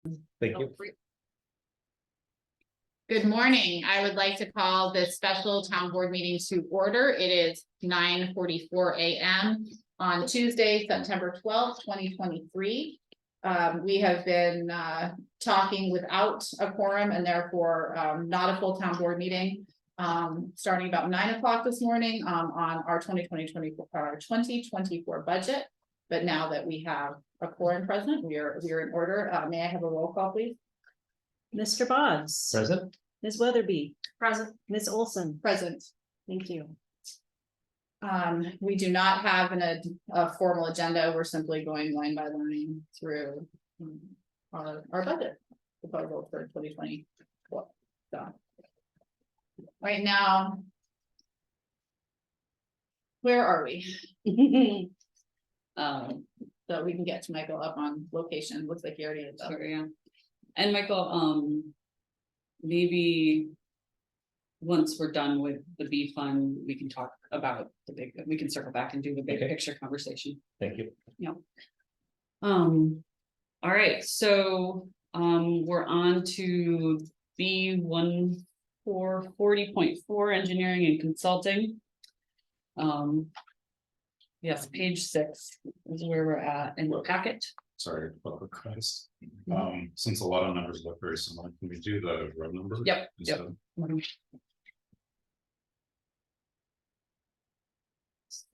Thank you. Good morning. I would like to call this special town board meeting to order. It is 9:44 a.m. on Tuesday, September 12th, 2023. We have been talking without a quorum and therefore not a full town board meeting. Starting about 9 o'clock this morning on our 2024 budget. But now that we have a quorum present, we are in order. May I have a roll call, please? Mr. Boggs. Present. Ms. Weatherby. Present. Ms. Olson. Present. Thank you. We do not have a formal agenda. We're simply going line by line through our budget proposal for 2024. So right now, where are we? So we can get to Michael up on location. Looks like he already is up. Sure, yeah. And Michael, maybe once we're done with the B fund, we can talk about we can circle back and do the big Okay. picture conversation. Thank you. All right, so we're on to B 1440.4 engineering and consulting. Yes, page 6 is where we're at in the packet. Sorry about the guys. Since a lot of numbers look very similar, can we do the row number? Yep, instead?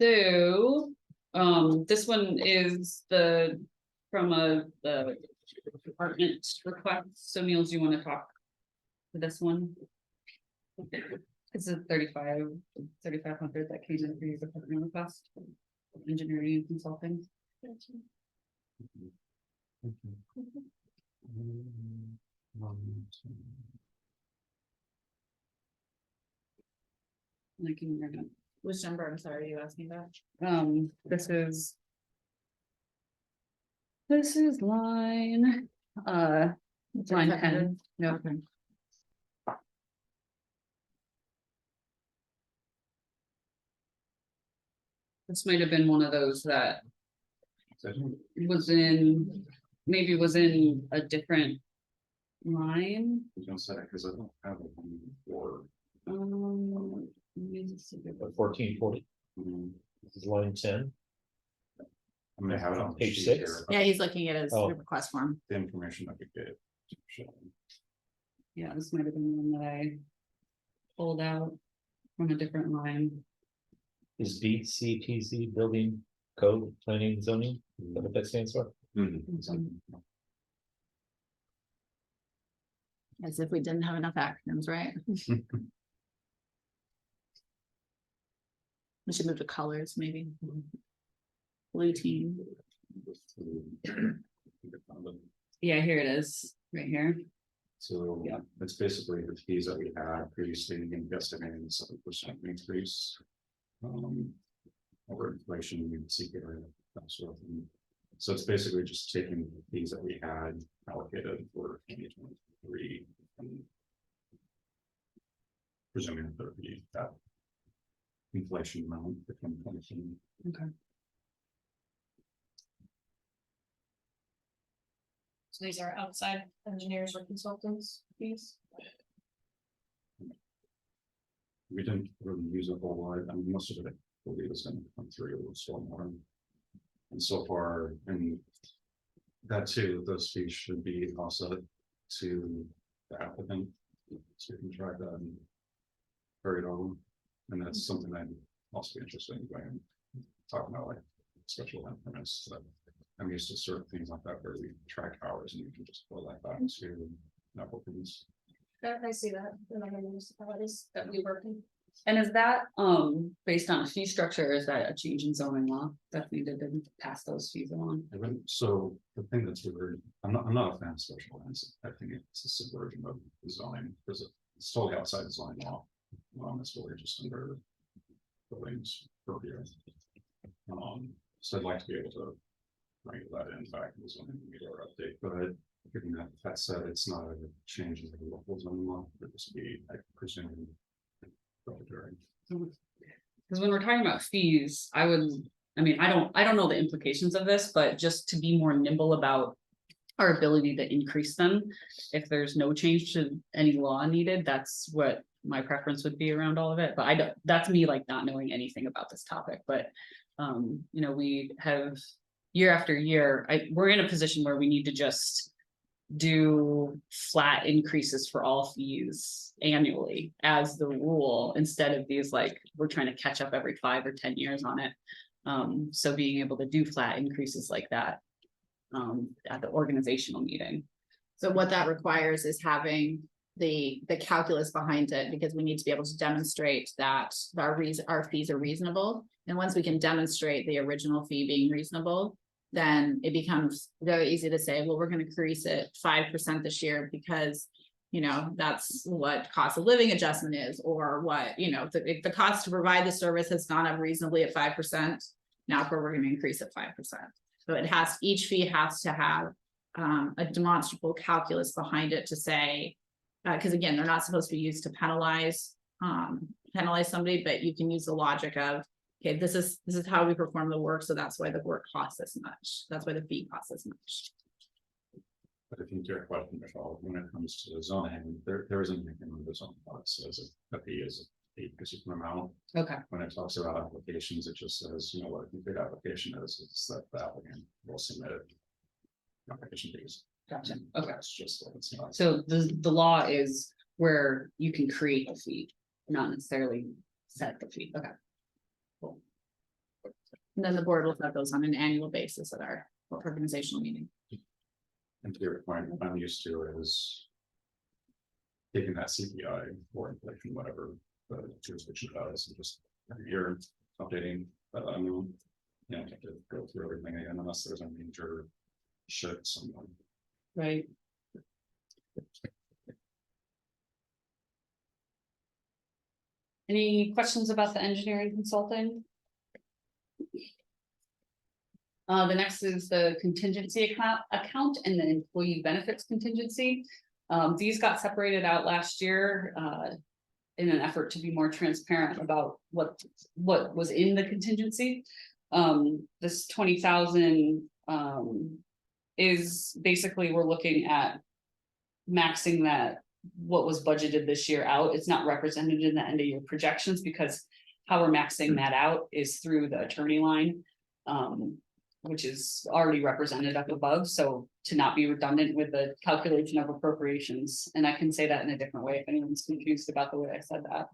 So, this one is from the department request. So Niels, you want to talk to this one? It's a 3,500 that came in for your department request, engineering and consulting. I can remember. Which number? I'm sorry, are you asking about? This is line, line 10, no. Okay. This might have been one of those that was in, maybe was in a different line. I was gonna say, because I don't have a one for. Let me just see. 1440. This is line 10. I'm gonna have it on the Page sheet 6. here, Yeah, he's looking at his Oh. request form. the information that we gave. Yeah, this might have been one that I pulled out from a different line. Is BCTZ building code planning and zoning? Is that what that stands for? As if we didn't have enough acronyms, right? We should move to colors, maybe. Blue team. Yeah, here it is, right here. So Yeah. it's basically the fees that we had previously estimating 7% increase. Over inflation, we see here, that sort of thing. So it's basically just taking the fees that we had allocated for 2023 and presuming that there would be that inflation amount for 2022. Okay. So these are outside engineers or consultants fees? We didn't really use a whole lot. I mean, most of it, I believe, is going to come through a little stormwater. And so far, and that too, those fees should be offset to the applicant. So you can try that and carry it on. And that's something I'd also be interested in going talking about, like special land permits. That I'm used to certain things like that where we track hours and you can just pull that back to applicants. I see that in other municipalities that we work in. And is that based on a fee structure, or is that a change in zoning law that we did to pass those fees along? So the thing that's weird, I'm not a fan of special lands. I think it's a subversion of the zoning because it's totally outside the zoning law. It's really just under buildings purview. So I'd like to be able to bring that in back in the zoning or update, but given that said, it's not a change in the local zoning law. It would just be, I presume, Because when we're talking about fees, I mean, I don't know the implications of this, but just to be more nimble about our ability to increase them. If there's no change to any law needed, that's what my preference would be around all of it, but I don't, that's me like not knowing anything about this topic, but. You know, we have year after year, we're in a position where we need to just. Do flat increases for all fees annually as the rule, instead of these like, we're trying to catch up every 5 or 10 years on it. So being able to do flat increases like that. At the organizational meeting. So what that requires is having the calculus behind it, because we need to be able to demonstrate that our fees are reasonable. And once we can demonstrate the original fee being reasonable, then it becomes very easy to say, well, we're gonna increase it 5% this year because, you know, that's what cost of living adjustment is, or what, you know, if the cost to provide the service has gone up reasonably at 5%, now we're gonna increase it 5%. So it has, each fee has to have a demonstrable calculus behind it to say, because again, they're not supposed to be used to penalize somebody, but you can use the logic of, okay, this is how we perform the work, so that's why the work costs this much. That's why the fee costs this much. But I think your question, Michelle, when it comes to zoning, there isn't anything in the zoning law that says a fee is a particular amount. Okay. When it talks about applications, it just says, you know, what a complete application is, it's that the applicant will submit it. Application fees. Gotcha. Okay. That's just what it's not. So the law is where you can create a fee, not necessarily set the fee. Okay. Cool. And then the board will set those on an annual basis at our organizational meeting. And to your point, what I'm used to is taking that CPI or inflation, whatever the jurisdiction does, and just every year updating. You know, have to go through everything again unless there's a major shift somewhere. Right. Any questions about the engineering consulting? The next is the contingency account and the employee benefits contingency. These got separated out last year, in an effort to be more transparent about what was in the contingency. This 20,000, is basically, we're looking at maxing that what was budgeted this year out. It's not represented in the end of year projections, because how we're maxing that out is through the attorney line, which is already represented up above. So to not be redundant with the calculation of appropriations, and I can say that in a different way if anyone's confused about the way I said that.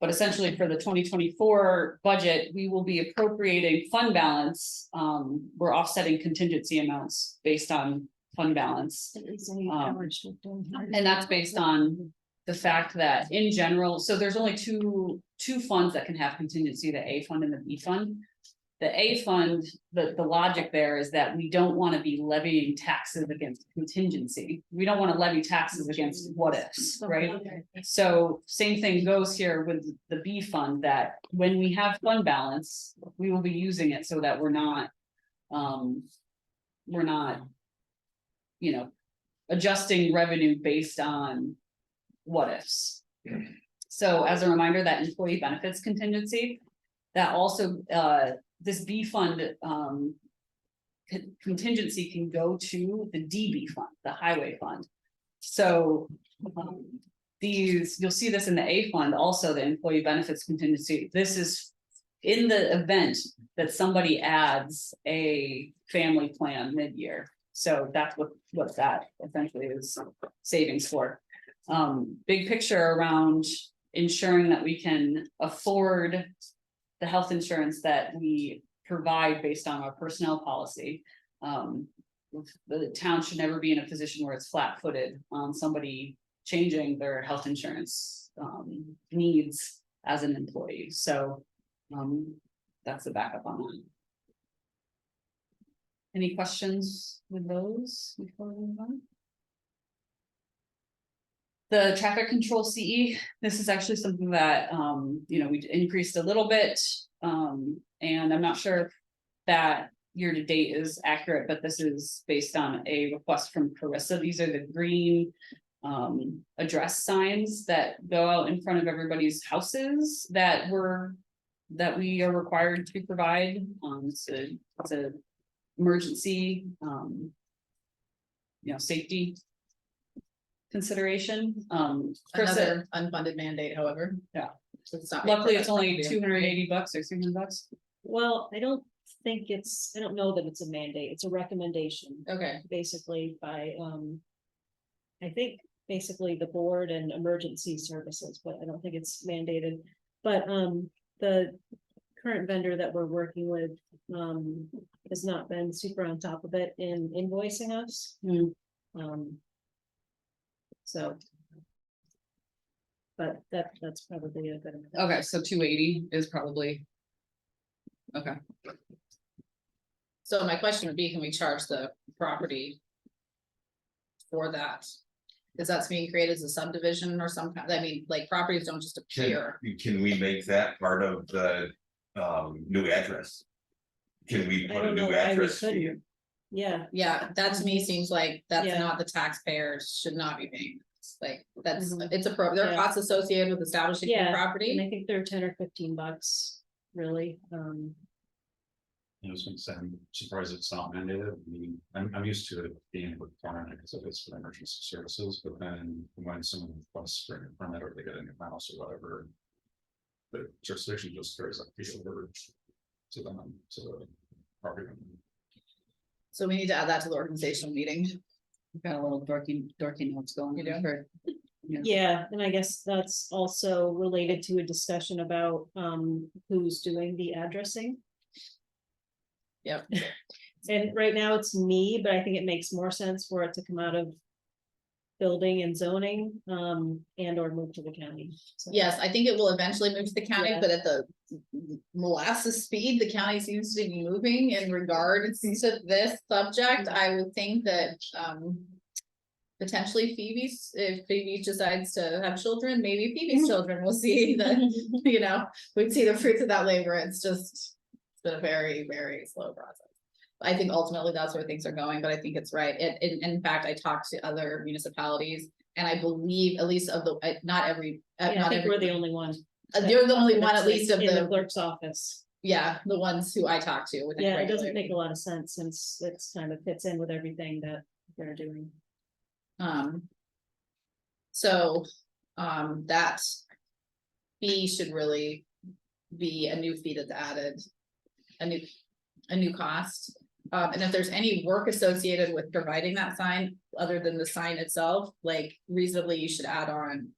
But essentially for the 2024 budget, we will be appropriating fund balance. We're offsetting contingency amounts based on fund balance. And that's based on the fact that in general, so there's only two funds that can have contingency, the A fund and the B fund. The A fund, the logic there is that we don't want to be levying taxes against contingency. We don't want to levy taxes against what ifs, right? So same thing goes here with the B fund, that when we have fund balance, we will be using it so that we're not, you know, adjusting revenue based on what ifs. So as a reminder, that employee benefits contingency, that also, this B fund contingency can go to the DB fund, the highway fund. So these, you'll see this in the A fund, also the employee benefits contingency. This is in the event that somebody adds a family plan mid-year. So that's what that essentially is savings for. Big picture around ensuring that we can afford the health insurance that we provide based on our personnel policy. The town should never be in a position where it's flat-footed on somebody changing their health insurance needs as an employee. So that's the backup on that. Any questions with those before we move on? The traffic control CE, this is actually something that, you know, we increased a little bit. And I'm not sure if that year to date is accurate, but this is based on a request from Carissa. These are the green address signs that go out in front of everybody's houses that we are required to provide. It's a emergency safety. Consideration, Chris said, Another unfunded mandate, however. Yeah. So it's not. luckily it's only $280 or $300. Well, I don't know that it's a mandate, it's a recommendation, Okay, basically by, I think basically the board and emergency services, but I don't think it's mandated. But, the current vendor that we're working with, has not been super on top of it in invoicing us. Hmm. So. But that's probably a good. Okay, so 280 is probably. Okay, so my question would be, can we charge the property? For that? Is that being created as a subdivision or some kind, I mean, like properties don't just appear. Can we make that part of the new address? Can we I put a don't know new why we address fee in? couldn't. Yeah, Yeah, that to me seems like that's Yeah. not the taxpayers should not be paying. It's like, that's, Mhm. it's there are Yeah. costs associated with establishing the Yeah, and property. I think they're 10 or 15 bucks, really, I was gonna say, I'm surprised it's not mandated. I mean, I'm used to it being required because it's for emergency services, but then when someone requests for a permit or they get a new house or whatever. The jurisdiction just carries that fee over to them, to the property owner. So we need to add that to the organizational meeting. we've got a little dorky notes going. You do? for- yeah, and I guess that's also related to a discussion about, who's doing the addressing. Yep. And right now it's me, but I think it makes more sense for it to come out of building and zoning, and or move to the county. So- Yes, I think it will eventually move to the county, Yeah. but at the molasses speed, the county seems to be moving in regards to this subject. I would think that, potentially Phoebe's, if Phoebe decides to have children, maybe Phoebe's children will see the, we'd see the fruits of that labor. It's been a very, very slow process. I think ultimately that's where things are going, but I think it's right. In fact, I talked to other municipalities and I believe at least of the, not every, Yeah, I not think we're the every. only one. You're the only one that's at least of in the the, clerk's office. yeah, the ones who I talked to. within Yeah, it doesn't regularly. make a lot of sense since it's kind of fits in with everything that they're doing. So, that fee should really be a new fee that's added, a new cost. And if there's any work associated with providing that sign, other than the sign itself, like reasonably, you should add on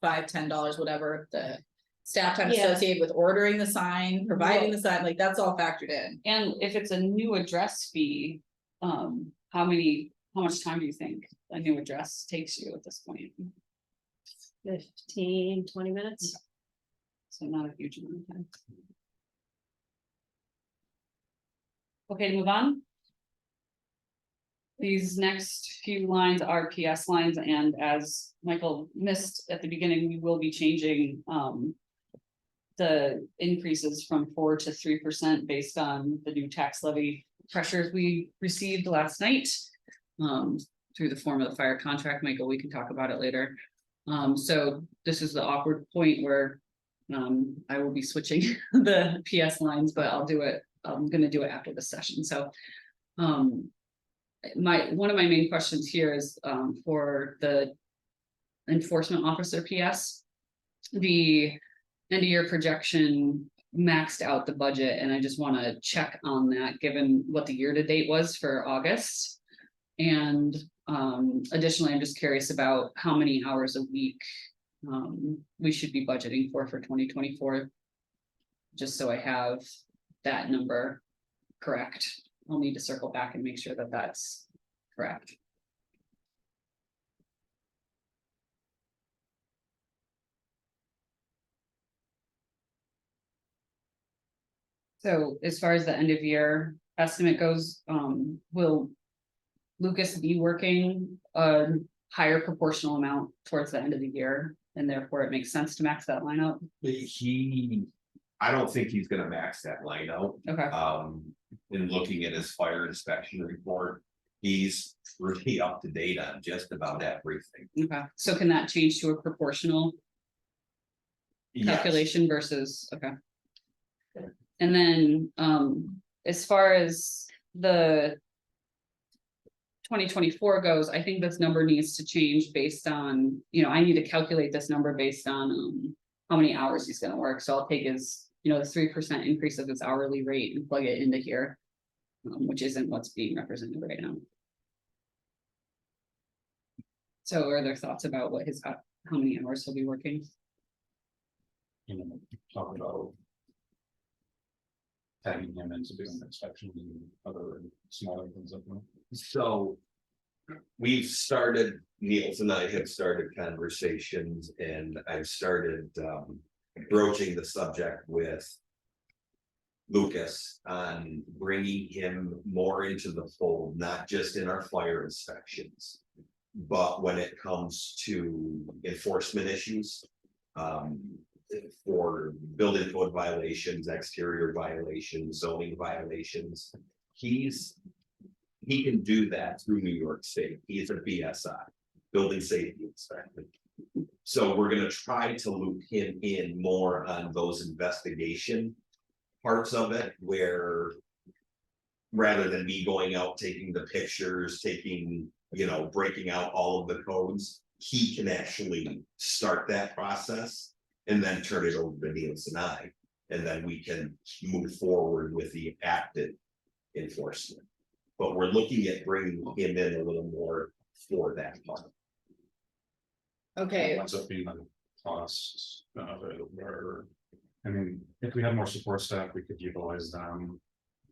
$5, $10, whatever the staff time Yeah. associated with ordering the sign, providing the sign, like that's all factored in. And if it's a new address fee, how much time do you think a new address takes you at this point? 15, 20 minutes. So not a huge amount of time. Okay, to move on. These next few lines are PS lines, and as Michael missed at the beginning, we will be changing the increases from 4% to 3% based on the new tax levy pressures we received last night. Through the form of the fire contract. Michael, we can talk about it later. So this is the awkward point where I will be switching the PS lines, but I'll do it. I'm gonna do it after the session. So one of my main questions here is for the enforcement officer PS. The end of year projection maxed out the budget, and I just want to check on that given what the year to date was for August. And additionally, I'm just curious about how many hours a week we should be budgeting for 2024. Just so I have that number correct. I'll need to circle back and make sure that that's correct. So as far as the end of year estimate goes, will Lucas be working a higher proportional amount towards the end of the year? And therefore it makes sense to max that line out? I don't think he's gonna max that line out. Okay, In looking at his fire inspection report, he's really up to date on just about everything. okay. So can that change to a proportional Yes. calculation versus, okay. And then, as far as the 2024 goes, I think this number needs to change based on, you know, I need to calculate this number based on, how many hours he's gonna work, so I'll take his, you know, the 3% increase of his hourly rate and plug it into here. Which isn't what's being represented right now. So are there thoughts about what his, how many hours he'll be working? You know, talk about. Tagging him into doing inspection and other smaller things like that. So. We've started, Niels and I have started conversations and I've started broaching the subject with. Lucas on bringing him more into the fold, not just in our fire inspections. But when it comes to enforcement issues. For building code violations, exterior violations, zoning violations. He can do that through New York State. He's a BSI, building safety inspector. So we're gonna try to loop him in more on those investigation parts of it where. Rather than me going out, taking the pictures, taking, you know, breaking out all of the codes, he can actually start that process. And then turn it over to Niels and I, and then we can move forward with the active enforcement. But we're looking at bringing him in a little more for that part. Okay, Ends up being a cost, where, I mean, if we had more support staff, we could utilize them.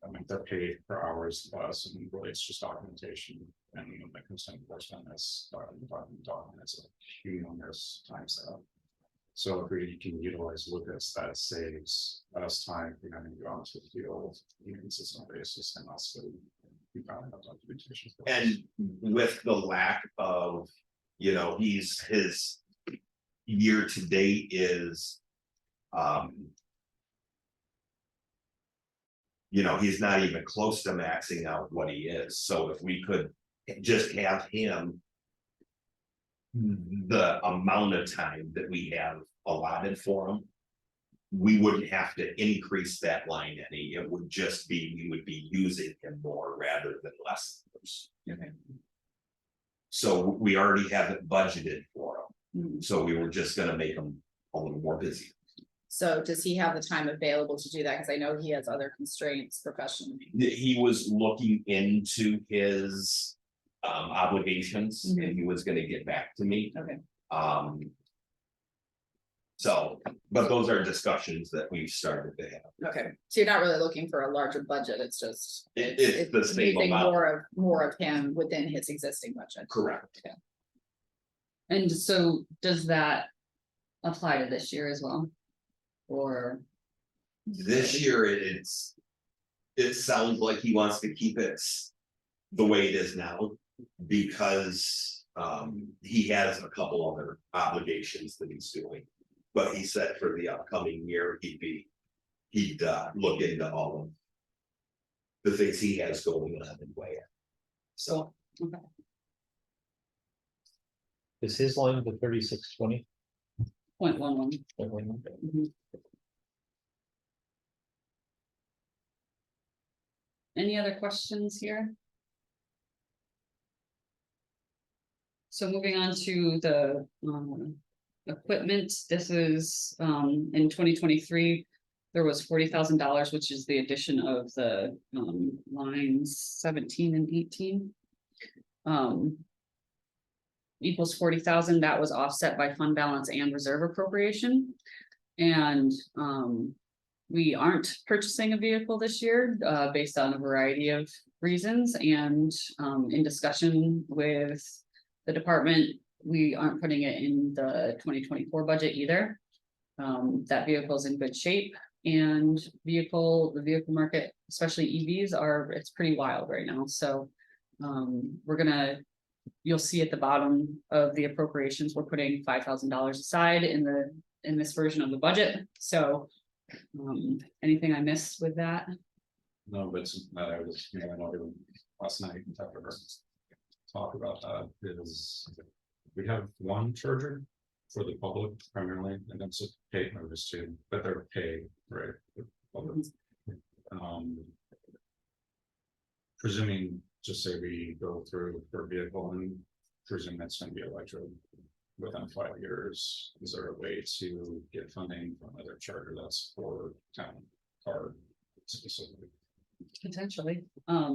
I mean, they're paid per hours less, and really it's just documentation, and when it comes to enforcement, it's it's a humongous time set. So if we can utilize Lucas, that saves us time, if we're having to go out to the field on a consistent basis, and also we probably have documentation. for us. And with the lack of, you know, his year to date is. You know, he's not even close to maxing out what he is, so if we could just have him. The amount of time that we have allotted for him. We wouldn't have to increase that line any, it would just be, we would be using him more rather than less. Okay. So we already have it budgeted for him, Mhm. so we were just gonna make him a little more busy. so does he have the time available to do that? Cause I know he has other constraints professionally. He was looking into his obligations and he was gonna get back to me. Okay. So, but those are discussions that we've started to have. Okay, so you're not really looking for a larger budget, it's just. It's the same using amount. more of him within his existing budget. Correct. And so does that apply to this year as well? Or? This year, it sounds like he wants to keep it the way it is now, because he has a couple other obligations that he's doing. But he said for the upcoming year, he'd look into all of the things he has going on and way. So, Is his line the 3620? 0.11. Any other questions here? So moving on to the equipment, this is in 2023. There was $40,000, which is the addition of the lines 17 and 18. Equals 40,000, that was offset by fund balance and reserve appropriation. And we aren't purchasing a vehicle this year based on a variety of reasons, and in discussion with the department, we aren't putting it in the 2024 budget either. That vehicle is in good shape, and the vehicle market, especially EVs, it's pretty wild right now, so you'll see at the bottom of the appropriations, we're putting $5,000 aside in this version of the budget, so anything I missed with that? No, but I was, I know even last night, in fact, talk about that is, we have one charger for the public primarily, and it's a paid notice too, but they're paid, right? The public. Presuming just say we go through for a vehicle and presume that's gonna be electric. Within 5 years, is there a way to get funding from another charter that's for town car specifically? Potentially, A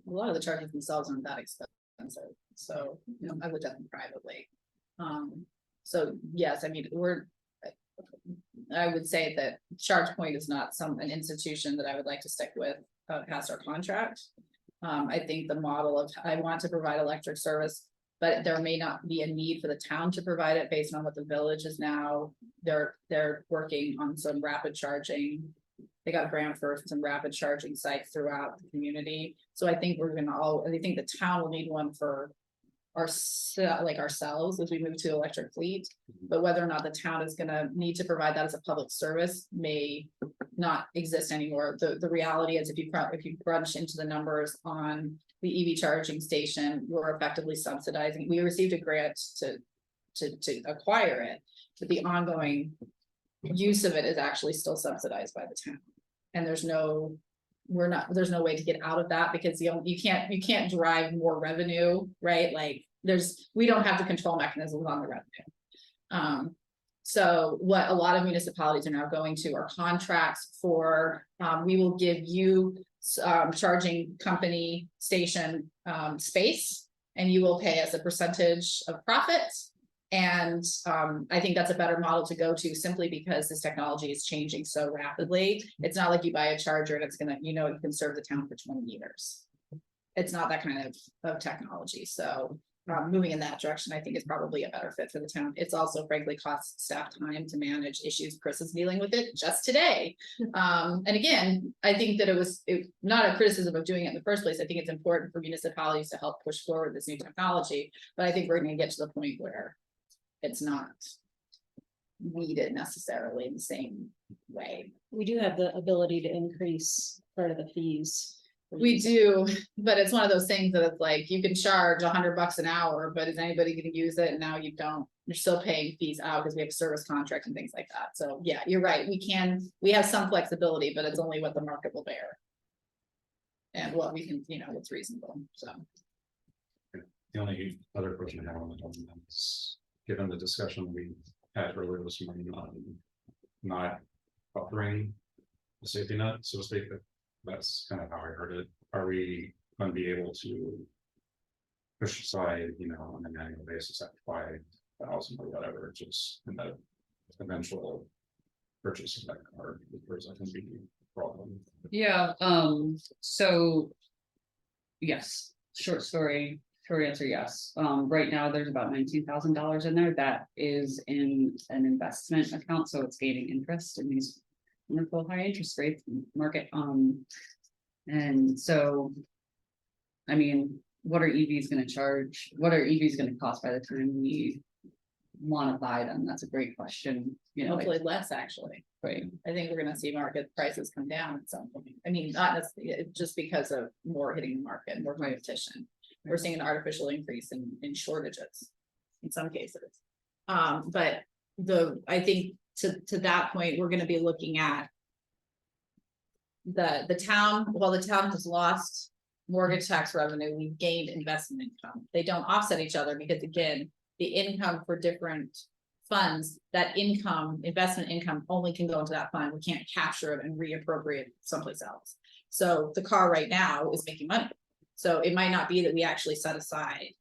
lot of the charges themselves aren't that expensive, so, you know, I would definitely privately. So, yes, I mean, I would say that ChargePoint is not an institution that I would like to stick with, past our contract. I think the model of, I want to provide electric service, but there may not be a need for the town to provide it based on what the village is now. They're working on some rapid charging. They got a grant for some rapid charging sites throughout the community. So I think I think the town will need one for like ourselves as we move to electric fleet. But whether or not the town is gonna need to provide that as a public service may not exist anymore. The reality is if you crunch into the numbers on the EV charging station, we're effectively subsidizing. We received a grant to acquire it, but the ongoing use of it is actually still subsidized by the town. And there's no way to get out of that because you can't drive more revenue, right? Like we don't have the control mechanisms on the revenue. So what a lot of municipalities are now going to are contracts for, we will give you charging company station space, and you will pay us a percentage of profits. And I think that's a better model to go to simply because this technology is changing so rapidly. It's not like you buy a charger and it's gonna, it can serve the town for 20 years. It's not that kind of technology. So moving in that direction, I think is probably a better fit for the town. It's also frankly costs staff time to manage issues. Chris is dealing with it just today. And again, I think that it was not a criticism of doing it in the first place. I think it's important for municipalities to help push forward this new technology, but I think we're gonna get to the point where it's not needed necessarily in the same way. We do have the ability to increase part of the fees. We do, but it's one of those things that it's like, you can charge $100 an hour, but is anybody gonna use it? And now you don't, you're still paying fees out because we have a service contract and things like that. So yeah, you're right. We have some flexibility, but it's only what the market will bear. And what we can, what's reasonable, so. The only other question I have on the document is, given the discussion we had earlier this morning on not offering a safety net, so to speak, that's kind of how I heard it. Are we going to be able to push aside, on an annual basis at 5,000 or whatever, just in the eventual purchase of that car, because I can be a problem. yeah, so. Yes, short answer, yes. Right now, there's about $19,000 in there. That is in an investment account, so it's gaining interest in these wonderful high interest rates market. And so, I mean, what are EVs gonna charge? What are EVs gonna cost by the time we wanna buy them? That's a great question, Hopefully less, actually. right? I think we're gonna see market prices come down at some point. I mean, not necessarily, just because of more hitting the market, more competition. We're seeing an artificial increase in shortages in some cases. But I think to that point, we're gonna be looking at the town, while the town has lost mortgage tax revenue, we've gained investment income. They don't offset each other because again, the income for different funds, that investment income only can go into that fund. We can't capture it and reappropriate someplace else. So the car right now is making money. So it might not be that we actually set aside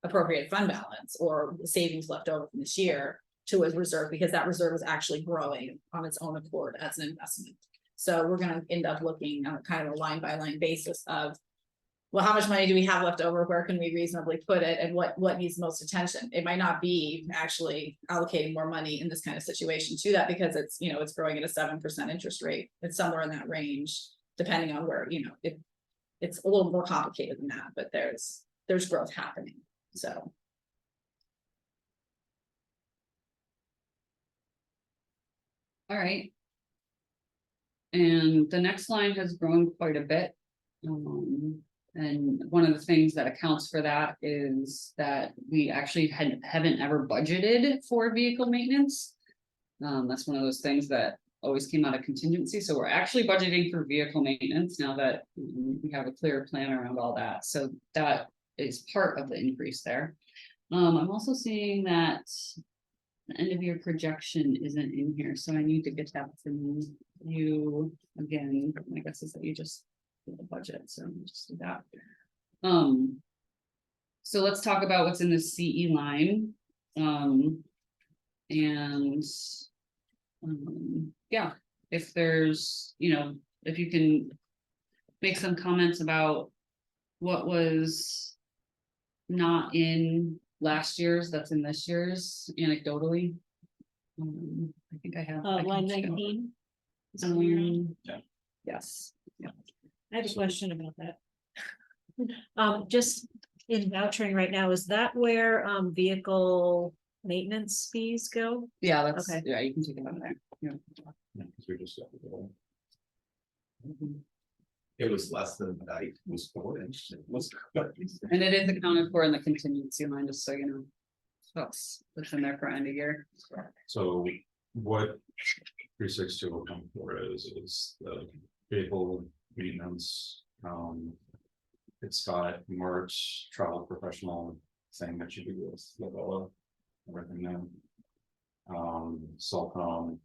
appropriate fund balance or the savings left over from this year to a reserve, because that reserve is actually growing on its own accord as an investment. So we're gonna end up looking on kind of a line by line basis of, well, how much money do we have left over? Where can we reasonably put it? And what needs most attention? It might not be actually allocating more money in this kind of situation to that, because it's, it's growing at a 7% interest rate. It's somewhere in that range, depending on where, it's a little more complicated than that, but there's growth happening, so. All right. And the next line has grown quite a bit. And one of the things that accounts for that is that we actually haven't ever budgeted for vehicle maintenance. That's one of those things that always came out of contingency, so we're actually budgeting for vehicle maintenance now that we have a clear plan around all that, so that is part of the increase there. I'm also seeing that the end of year projection isn't in here, so I need to get that from you again. My guess is that you just did the budget, so I'll just do that. So let's talk about what's in the CE line. And yeah, if there's, if you can make some comments about what was not in last year's, that's in this year's anecdotally. I think I have. I can Line check. 19. Yeah. Yes, I have a question about that. Just in vouchering right now, is that where vehicle maintenance fees go? yeah, that's, Okay. yeah, you can take it out of there. Yeah. Yeah, 'cause we just got the bill. It was less than I was for, and it was. And it is accounted for in the contingency line, just so you know. That's in there for end of year. So what 362 will come for is the vehicle maintenance. It's got Mark's travel professional thing that you do with Lavella, everything then. Cellcom.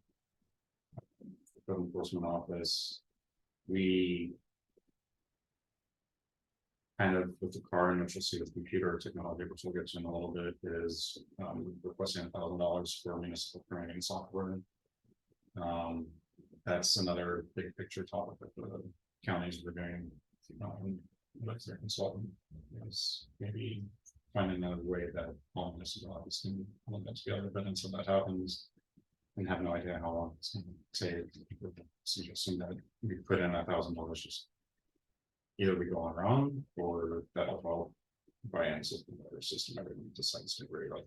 Code enforcement office. We. Kind of with the car, and which you'll see with computer technology, which we'll get to in a little bit, is requesting $1,000 for municipal training software. That's another big picture topic that the counties were doing. With their consultant is maybe finding a way that all municipalities can hold that together, but until that happens. And have no idea how long it's gonna take. Suggesting that we put in $1,000 just. Either we go on our own or that'll fall by any system or system everyone decides to agree with.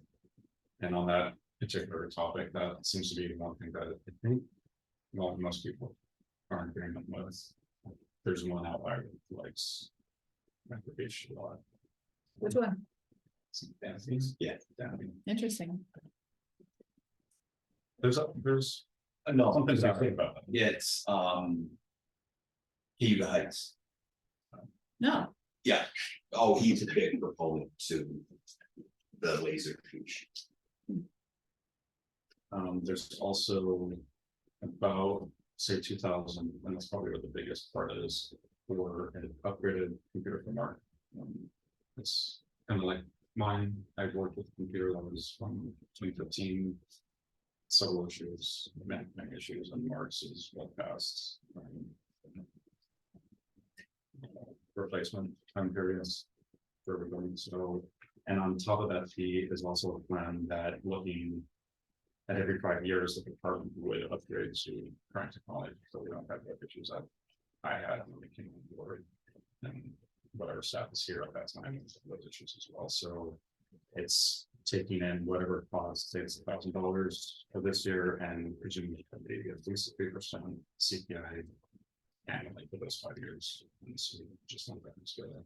And on that particular topic, that seems to be one thing that I think. Well, most people are in agreement with. There's one outlier that likes. Recreation a lot. Which one? Yeah. Interesting. There's No, something to think about. it's, Cayuga Heights. No, Yeah, oh, he's a big proponent to the laser fiche. There's also about, say, 2,000, and that's probably what the biggest part is, for an upgraded computer for Mark. It's kind of like mine, I've worked with a computer that was from 2015. Several issues, many issues, and Mark's is well past. Replacement time periods for everybody, so, and on top of that fee is also a plan that looking. At every 5 years, the department would upgrade to current technology, so we don't have the issues that I had when we came on board. And whatever staff is here at that time, those issues as well, so it's taking in whatever it costs, say it's $1,000 for this year, and presumably maybe at least 3% CPI. Annually for those 5 years, and so just like that is good.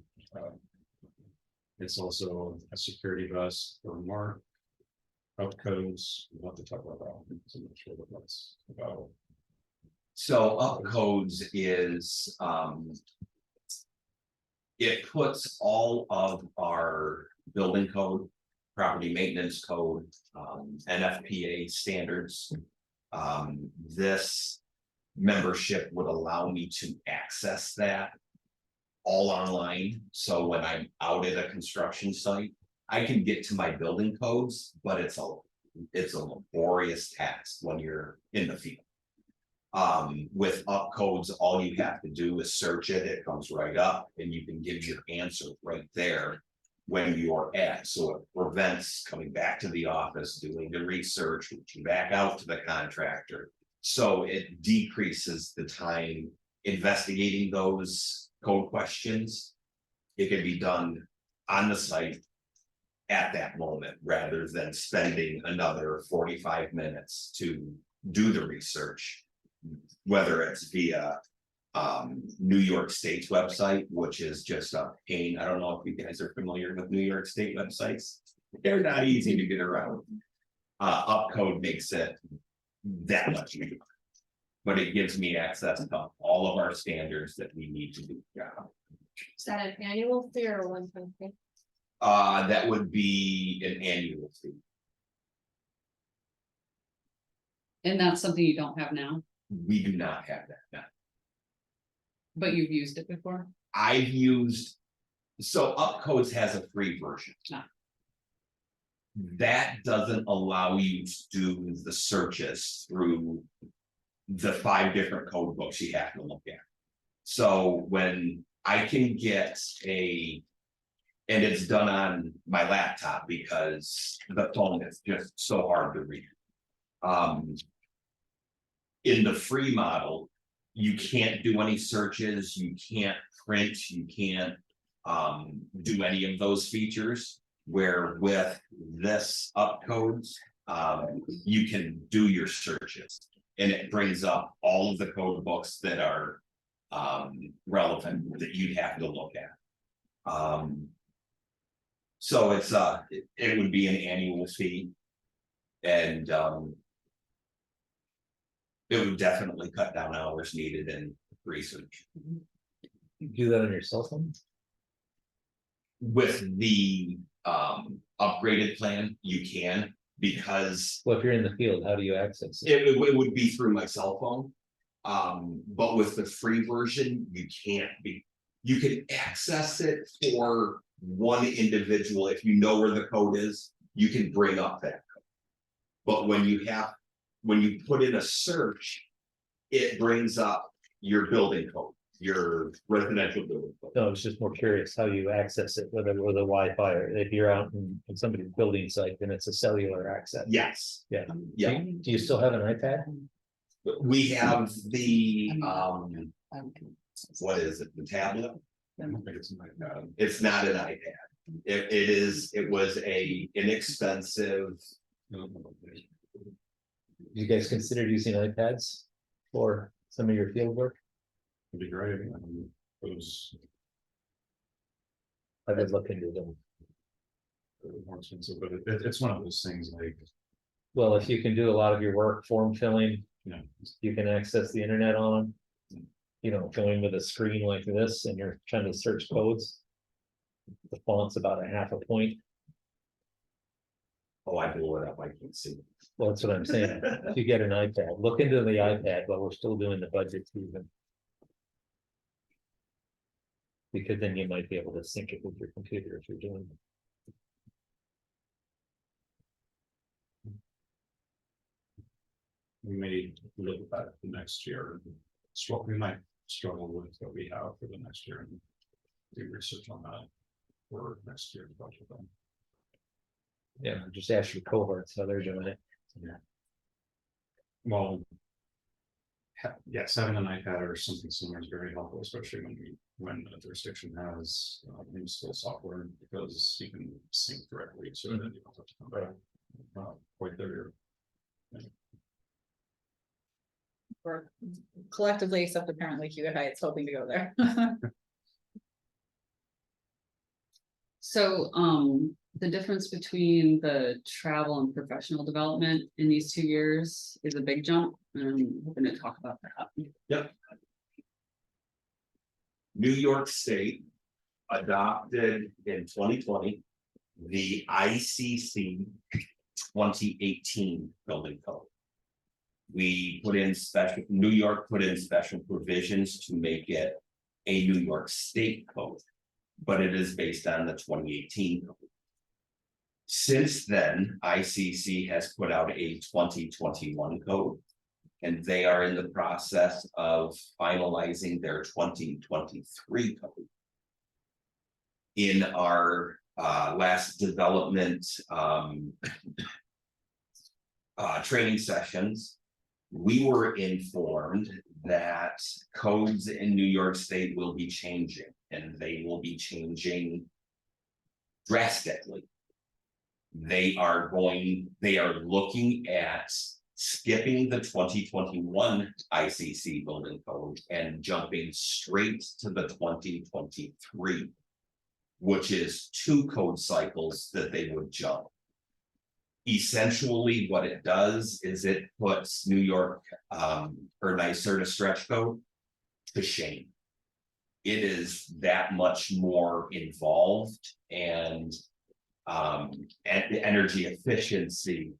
It's also a security vest for Mark. Up codes, we'll have to talk about that. So I'm not sure what that's about. So Upcodes is, it puts all of our building code, property maintenance code, NFPA standards. This membership would allow me to access that all online. So when I'm out at a construction site, I can get to my building codes, but it's a laborious task when you're in the field. With Upcodes, all you have to do is search it, it comes right up, and you can give your answer right there when you're at, so it prevents coming back to the office, doing the research, reaching back out to the contractor. So it decreases the time investigating those code questions. It can be done on the site at that moment, rather than spending another 45 minutes to do the research. Whether it's via New York State's website, which is just a pain. I don't know if you guys are familiar with New York State websites. They're not easy to get around. Upcode makes it that much easier. But it gives me access to all of our standards that we need to do. Yeah. Is that an annual fee or a one-time fee? That would be an annual fee. And that's something you don't have now, We do not have that now. but you've used it before? I've used, so Upcodes has a free version. Ah. That doesn't allow you to do the searches through the 5 different code books you have to look at. So when I can get and it's done on my laptop because the phone is just so hard to read. In the free model, you can't do any searches, you can't print, you can't do any of those features. Where with this Upcodes, you can do your searches. And it brings up all of the code books that are relevant that you'd have to look at. So it's it would be an annual fee. And it would definitely cut down hours needed in research. You do that on your cell phone? With the upgraded plan, you can, because Well, if you're in the field, how do you access it? it would be through my cell phone. But with the free version, you can't be. You can access it for one individual. If you know where the code is, you can bring up that code. But when you put in a search, it brings up your building code, your residential building code. No, I was just more curious how you access it, whether with a Wi-Fi or if you're out in somebody's building site, then it's a cellular access. Yes. Yeah. Yeah, Do you still have an iPad? we have the what is it, the tablet? I don't think it's like that. It's not an iPad. It was a inexpensive. Do you guys consider using iPads for some of your field work? It'd be great. It was I would look into them. more expensive, but it's one of those things like, Well, if you can do a lot of your work, form filling, you know, you can access the internet on them. You know, going with a screen like this and you're trying to search codes. The font's about a half a point. Oh, I blew it up. I can see. Well, that's what I'm saying. If you get an iPad, look into the iPad while we're still doing the budget season. Because then you might be able to sync it with your computer if you're doing it. we may look at that the next year. We might struggle with what we have for the next year and do research on that for next year's budget then. Yeah, just ask your cohorts how they're doing it. Well. Yes, having an iPad or something similar is very helpful, especially when a jurisdiction has install software, because you can sync directly so that you don't have to come back. Quite there. Or collectively, except apparently QA Heights hoping to go there. So, the difference between the travel and professional development in these 2 years is a big jump, and I'm hoping to talk about that. New York State adopted in 2020 the ICC 2018 building code. New York put in special provisions to make it a New York State code, but it is based on the 2018 code. Since then, ICC has put out a 2021 code, and they are in the process of finalizing their 2023 code. In our last development training sessions, we were informed that codes in New York State will be changing, and they will be changing drastically. They are looking at skipping the 2021 ICC building code and jumping straight to the 2023, which is 2 code cycles that they would jump. Essentially, what it does is it puts New York, or NYSERDA stretch code to shame. It is that much more involved and energy efficiency.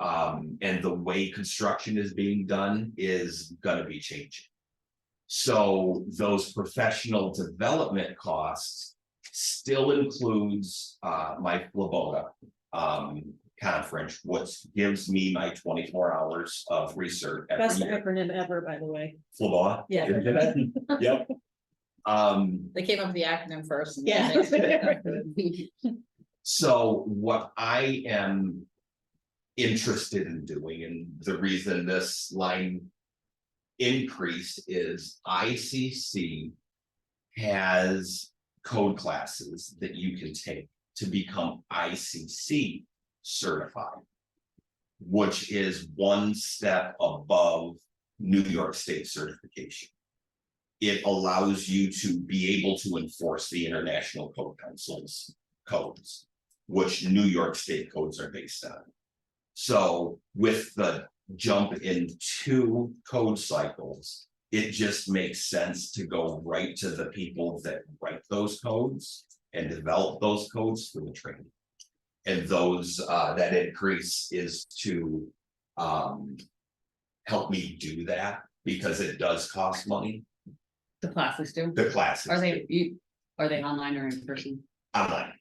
And the way construction is being done is gonna be changing. So those professional development costs still includes my Flabota conference, which gives me my 24 hours of research Best every year. acronym ever, by the way. Flabota? Yeah. Yep. They came up with the acronym first. and Yeah. then they- So what I am interested in doing, and the reason this line increased is ICC has code classes that you can take to become ICC certified, which is one step above New York State certification. It allows you to be able to enforce the International Code Council's codes, which New York State codes are based on. So with the jump in 2 code cycles, it just makes sense to go right to the people that write those codes and develop those codes for the training. And those, that increase is to help me do that, because it does cost money, The classes do. the classes. Are they online or in person? Online.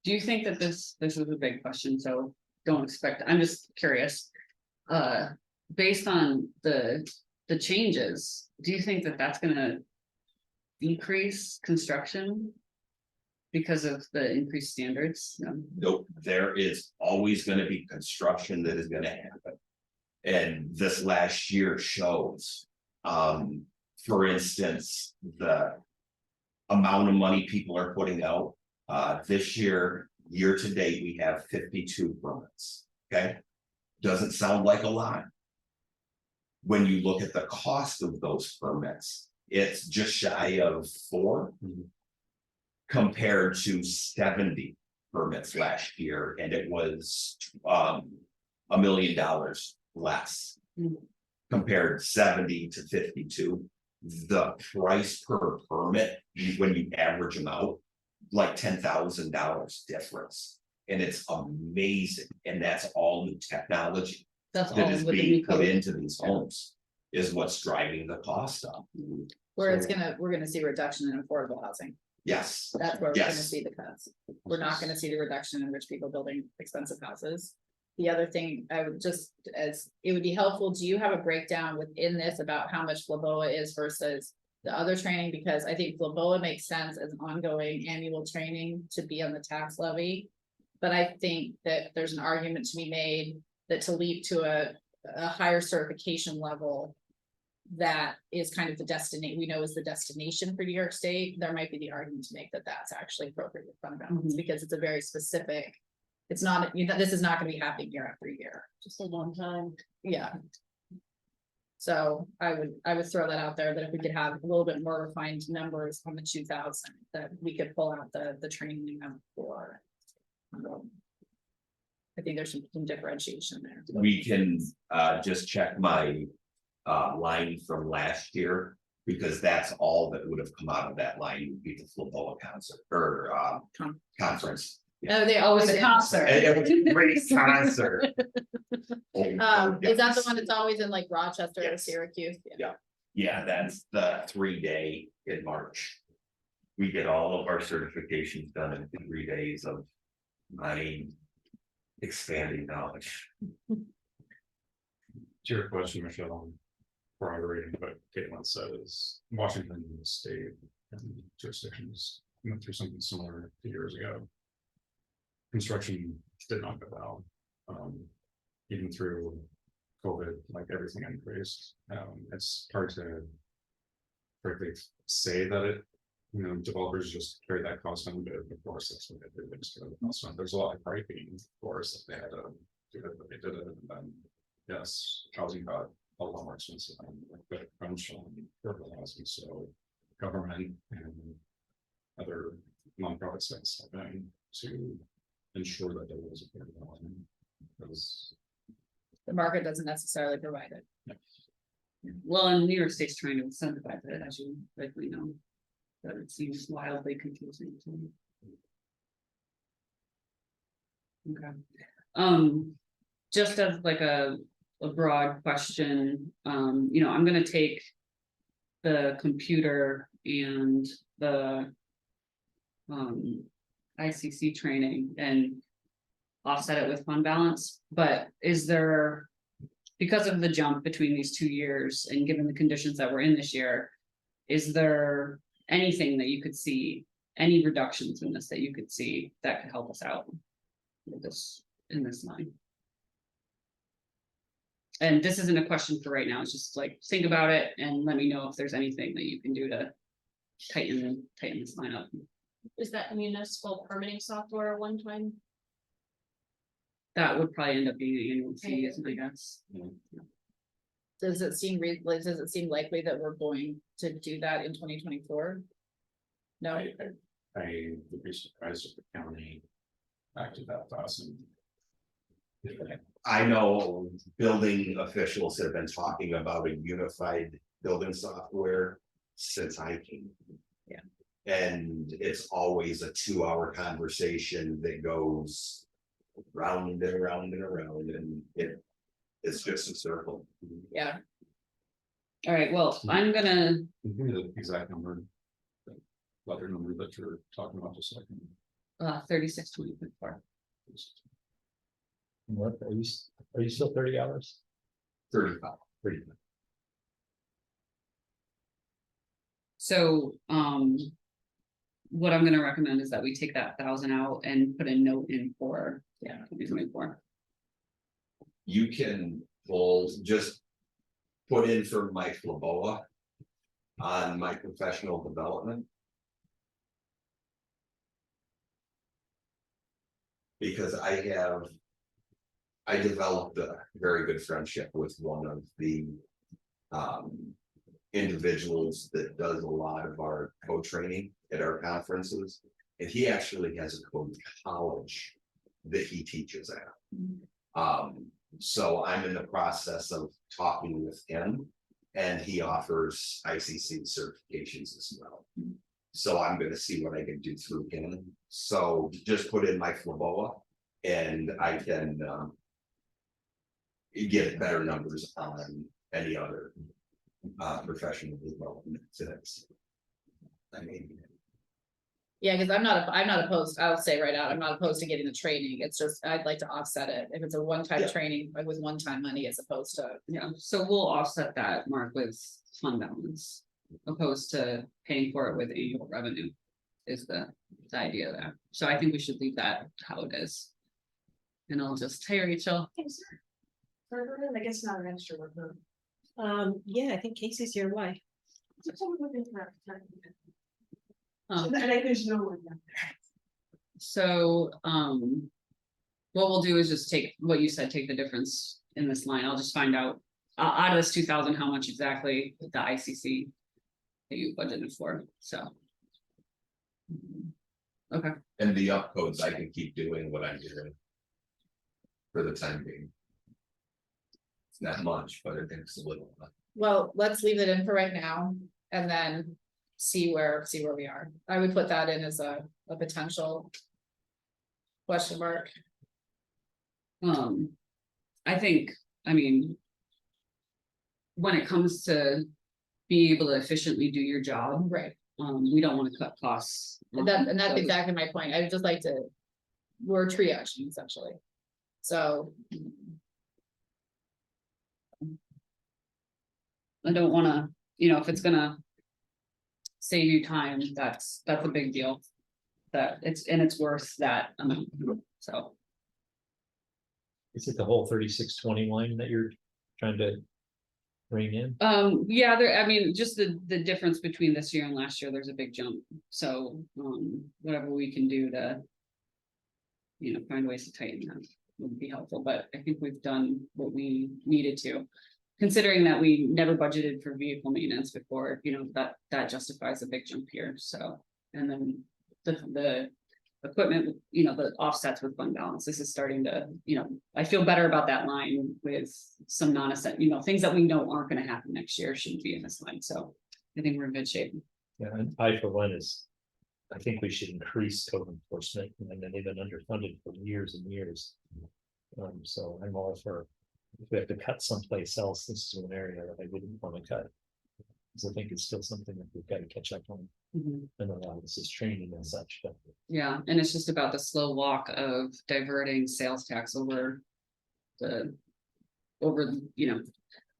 Do you think that this is a big question, so don't expect, I'm just curious. Based on the changes, do you think that that's gonna decrease construction? Because of the increased standards? No. Nope, there is always gonna be construction that is gonna happen. And this last year shows, for instance, the amount of money people are putting out. This year to date, we have 52 permits, okay? Doesn't sound like a lot. When you look at the cost of those permits, it's just shy of 4. Compared to 70 permits last year, and it was $1 million less. Compared 70 to 52, the price per permit, when you average them out, like $10,000 difference. And it's amazing, and that's all new technology That's all that is with the being new put code. into these homes, is what's driving the cost up. Where we're gonna see a reduction in affordable housing. Yes, That's where we're gonna Yes. see the cuts. We're not gonna see the reduction in rich people building expensive houses. The other thing I would just, as it would be helpful, do you have a breakdown within this about how much Flaboa is versus the other training? Because I think Flaboa makes sense as an ongoing annual training to be on the tax levy. But I think that there's an argument to be made that to leap to a higher certification level that is kind of the destination, we know is the destination for New York State, there might be the argument to make that that's actually appropriate with fund balance, because it's a very specific. It's not, this is not gonna be happening year after year, Just a long time. yeah. So I would throw that out there, that if we could have a little bit more refined numbers on the 2,000, that we could pull out the training for. I think there's some differentiation there. we can just check my line from last year, because that's all that would have come out of that line would be the Flaboa concert or conference. Oh, they always. The concert. It was a great concert. Is that the one that's always in like Rochester or Yes. Syracuse? Yeah. Yeah, that's the 3-day in March. We get all of our certifications done in 3 days of my expanding knowledge. To your question, Michelle, corroborating what Caitlin said is Washington State and jurisdictions went through something similar 2 years ago. Construction did not go well, even through COVID, like everything increased. It's hard to frankly say that it, developers just carry that cost on, but of course, that's what they did. They just carry the cost on. There's a lot of piping, of course, that they had to do it, but they did it. And then, yes, housing got a lot more expensive and like crunch on affordable housing. So government and other nonprofit sites have been to ensure that there was affordable housing. That was, The market doesn't necessarily provide it. Well, and New York State's trying to incentivize it, as you likely know. But it seems wildly confusing to me. Okay, just as like a broad question, you know, I'm gonna take. The computer and the. ICC training and. Offset it with fund balance, but is there? Because of the jump between these 2 years and given the conditions that we're in this year. Is there anything that you could see, any reductions in this that you could see that could help us out? With this, in this line. And this isn't a question for right now, it's just like, think about it and let me know if there's anything that you can do to. Tighten this line up. Is that municipal permitting software one time? That would probably end up being an annual fee, isn't it, I guess. Does it seem does it seem likely that we're going to do that in 2024? No, I would be surprised if the county acted that fast. I know building officials have been talking about a unified building software since I came. Yeah. And it's always a 2-hour conversation that goes round and around and around, and it's just a circle. yeah, All right, well, I'm gonna, Give me the exact number. The letter number that you're talking about, just so I can. 3624. What, are you still 30 hours? 35. So, what I'm gonna recommend is that we take that 1,000 out and put a note in for, 2024. You can pull, just put in for Mike LeBoa on my professional development. Because I developed a very good friendship with one of the individuals that does a lot of our code training at our conferences. And he actually has a code college that he teaches at. So I'm in the process of talking with him, and he offers ICC certifications as well. So I'm gonna see what I can do through him. So just put in Mike LeBoa and I can get better numbers on any other professional development today. I mean, yeah, because I'm not opposed, I'll say right out, I'm not opposed to getting the training, it's just, I'd like to offset it, if it's a one-time Yeah. training, like with one-time money as opposed to. Yeah, so we'll offset that, Mark, with fund balance, opposed to paying for it with annual revenue. Is the idea there, so I think we should leave that how it is. And I'll just, hey Rachel, I guess not an extra worker. Yeah, I think Casey's here, why? um, And I there's no one. so, what we'll do is just take what you said, take the difference in this line, I'll just find out. Out of this 2,000, how much exactly the ICC that you budgeted for, so. Okay, and the upcodes, I can keep doing what I'm doing. For the time being. It's not much, but I think it's a little. Well, let's leave it in for right now, and then see where we are. I would put that in as a potential. Question mark. I think, I mean. When it comes to being able to efficiently do your job, Right, we don't wanna cut costs. and that's exactly my point, I would just like to. We're triaging essentially. So, I don't wanna, you know, if it's gonna. Save you time, that's a big deal. That it's worth that amount, so. Is it the whole 3620 line that you're trying to bring in? Yeah, I mean, just the difference between this year and last year, there's a big jump, so, whatever we can do to. You know, find ways to tighten that would be helpful, but I think we've done what we needed to. Considering that we never budgeted for vehicle maintenance before, you know, that justifies a big jump here, so, and then the equipment, you know, the offsets with fund balance, this is starting to, you know, I feel better about that line with some non-essential, you know, things that we know aren't gonna happen next year shouldn't be in this line, so I think we're in good shape. Yeah, and I for one is, I think we should increase code enforcement, and then they've been underfunded for years and years. So I'm all for, if we have to cut someplace else, this is an area that I wouldn't want to cut. Because I think it's still something that we've got to catch up on, Mhm. and a lot of this is training and such, but. Yeah, and it's just about the slow walk of diverting sales tax over the, you know,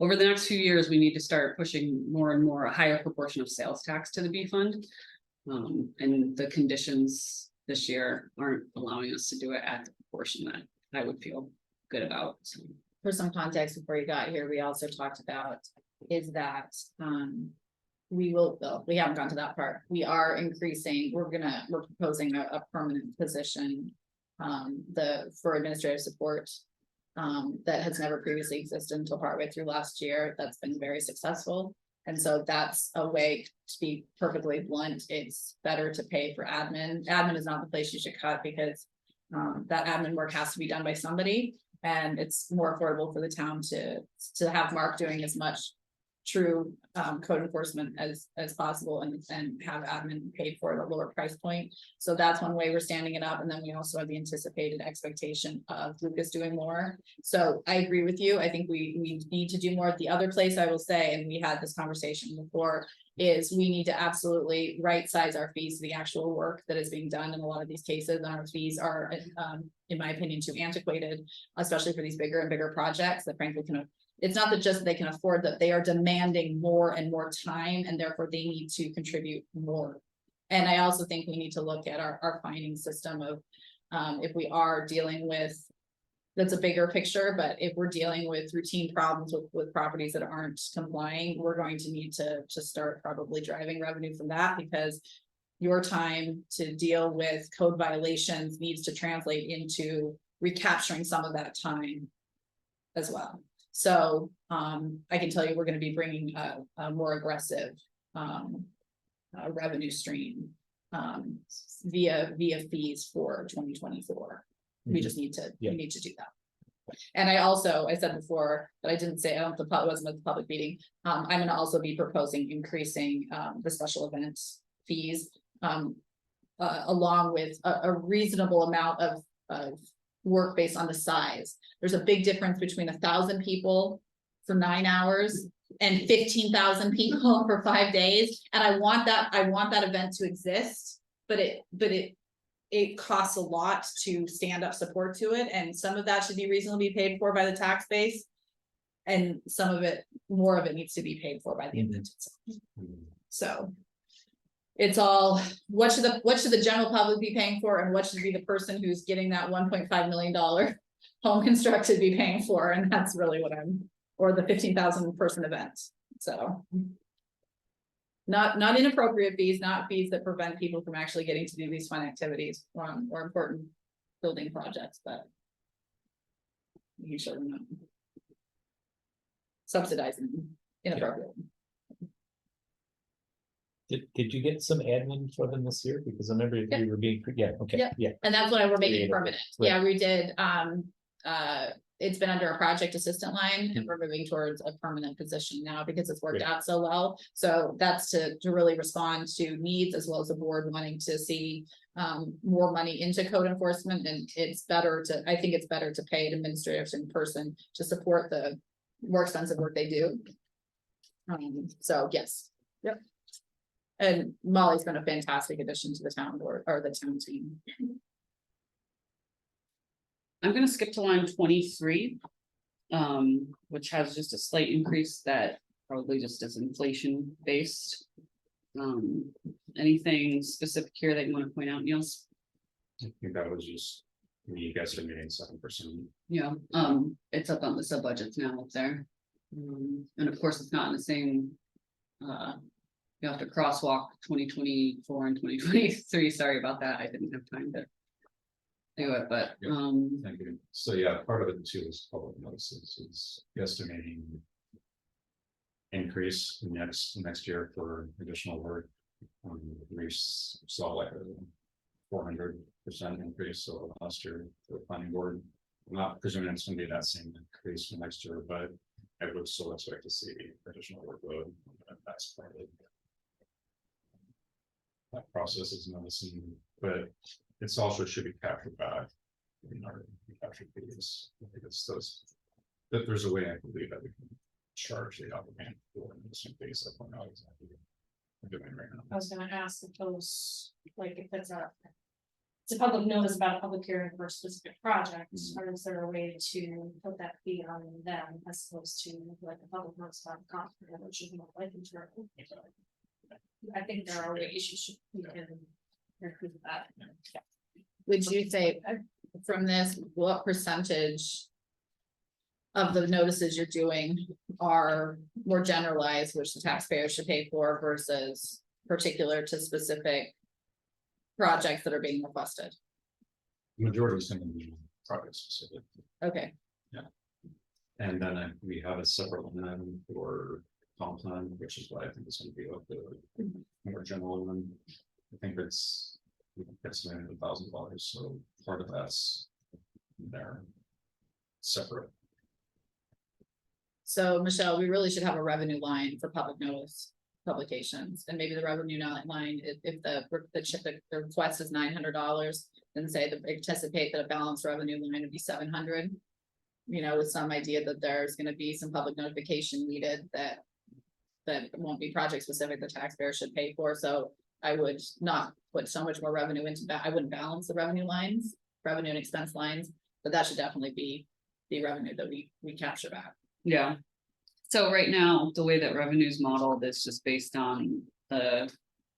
over the next few years, we need to start pushing more and more, a higher proportion of sales tax to the B fund. And the conditions this year aren't allowing us to do it at the proportion that I would feel good about, so. For some context, before you got here, we also talked about is that, we haven't gone to that part. We are increasing, we're proposing a permanent position. For administrative support. That has never previously existed until partway through last year. That's been very successful. And so that's a way, to be perfectly blunt, it's better to pay for admin. Admin is not the place you should cut because. That admin work has to be done by somebody, and it's more affordable for the town to have Mark doing as much. True code enforcement as possible and have admin paid for at a lower price point. So that's one way we're standing it up. And then we also have the anticipated expectation of Lucas doing more. So I agree with you. I think we need to do more. The other place I will say, and we had this conversation before, is we need to absolutely right size our fees to the actual work that is being done in a lot of these cases. And our fees are, in my opinion, too antiquated, especially for these bigger and bigger projects that frankly it's not that just they can afford, that they are demanding more and more time, and therefore they need to contribute more. And I also think we need to look at our finding system of, if we are dealing with, that's a bigger picture, but if we're dealing with routine problems with properties that aren't complying, we're going to need to start probably driving revenue from that, because your time to deal with code violations needs to translate into recapturing some of that time as well. So, I can tell you, we're gonna be bringing a more aggressive, revenue stream, via fees for 2024. We just need to, Yeah. we need to do that. And I said before, but I didn't say, I don't, it wasn't at the public meeting. I'm gonna also be proposing increasing, the special events fees, along with a reasonable amount of work based on the size. There's a big difference between 1,000 people for 9 hours and 15,000 people for 5 days. And I want that event to exist, but it costs a lot to stand up support to it. And some of that should be reasonably paid for by the tax base. And some of it, more of it needs to be paid for by the event itself. So. It's all, what should the general public be paying for, and what should be the person who's getting that $1.5 million home constructed be paying for? And that's really what or the 15,000 person event, so. Not inappropriate fees, not fees that prevent people from actually getting to do these fun activities, or important building projects, but. You sure not subsidizing inappropriately. Did you get some admin for them this year? Because I remember you were being, okay, Yep. yeah. And that's why we're making it Yeah. permanent. Right. Yeah, we did, it's been under a project assistant line, and we're moving towards a permanent position now because it's worked Great. out so well. So that's to really respond to needs, as well as the board wanting to see more money into code enforcement. And I think it's better to pay an administrator in person to support the more expensive work they do. So yes, yep. And Molly's been a fantastic addition to the town board, or the town team. I'm gonna skip to line 23. Which has just a slight increase that probably just is inflation based. Anything specific here that you want to point out, Niels? I think that was just me guesstimating 7%. Yeah, it's up on the sub budgets now up there. And of course, it's not in the same. You have to crosswalk 2024 and 2023. Sorry about that. I didn't have time to do it, but Thank you. So yeah, part of it too is public notices, is guesstimating increase next year for additional work. We saw like a 400% increase, so last year for the planning board. I'm not presuming it's gonna be that same increase for next year, but I would still expect to see additional workload. That's part of it. That process is noticing, but it's also should be captured back. In our captured fees, because those, that there's a way I believe that we can charge the applicant for the same fees. I don't know exactly what we're doing right now. I was gonna ask if those, like, if it's a. It's a public notice about a public hearing for a specific project, or is there a way to put that fee on them as opposed to like a public notice about a contract, which is more like internal? I think there are ways you can improve that. Would you say from this, what percentage of the notices you're doing are more generalized, which the taxpayer should pay for versus particular to specific projects that are being requested? Majority is gonna be project specific. Okay, And then we have a separate line item for comp plan, which is why I think it's gonna be like the more general one. I think it's estimated $1,000, so part of that's there. Separate. so Michelle, we really should have a revenue line for public notice publications, and maybe the revenue line, if the request is $900, then say that anticipate that a balanced revenue line would be 700. You know, with some idea that there's gonna be some public notification needed that won't be project specific, the taxpayer should pay for, so I would not put so much more revenue into that. I wouldn't balance the revenue lines, revenue and expense lines, but that should definitely be the revenue that we capture back. Yeah. So right now, the way that revenue is modeled is just based on the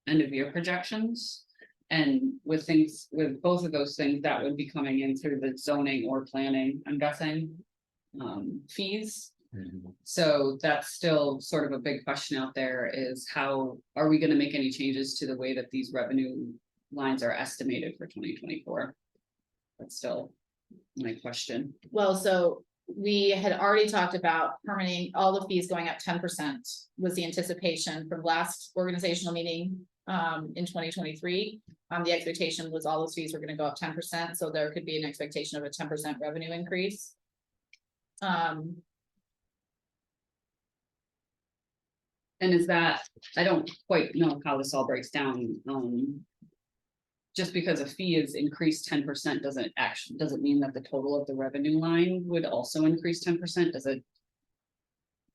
end of year projections. And with things, with both of those things, that would be coming in through the zoning or planning, I'm guessing. Fees, so that's still sort of a big question out there, is how are we gonna make any changes to the way that these revenue lines are estimated for 2024? That's still my question. Well, so we had already talked about permitting, all the fees going up 10% was the anticipation from last organizational meeting in 2023. The expectation was all those fees were gonna go up 10%, so there could be an expectation of a 10% revenue increase. And is that, I don't quite know how this all breaks down, just because a fee is increased 10% doesn't mean that the total of the revenue line would also increase 10%, does it?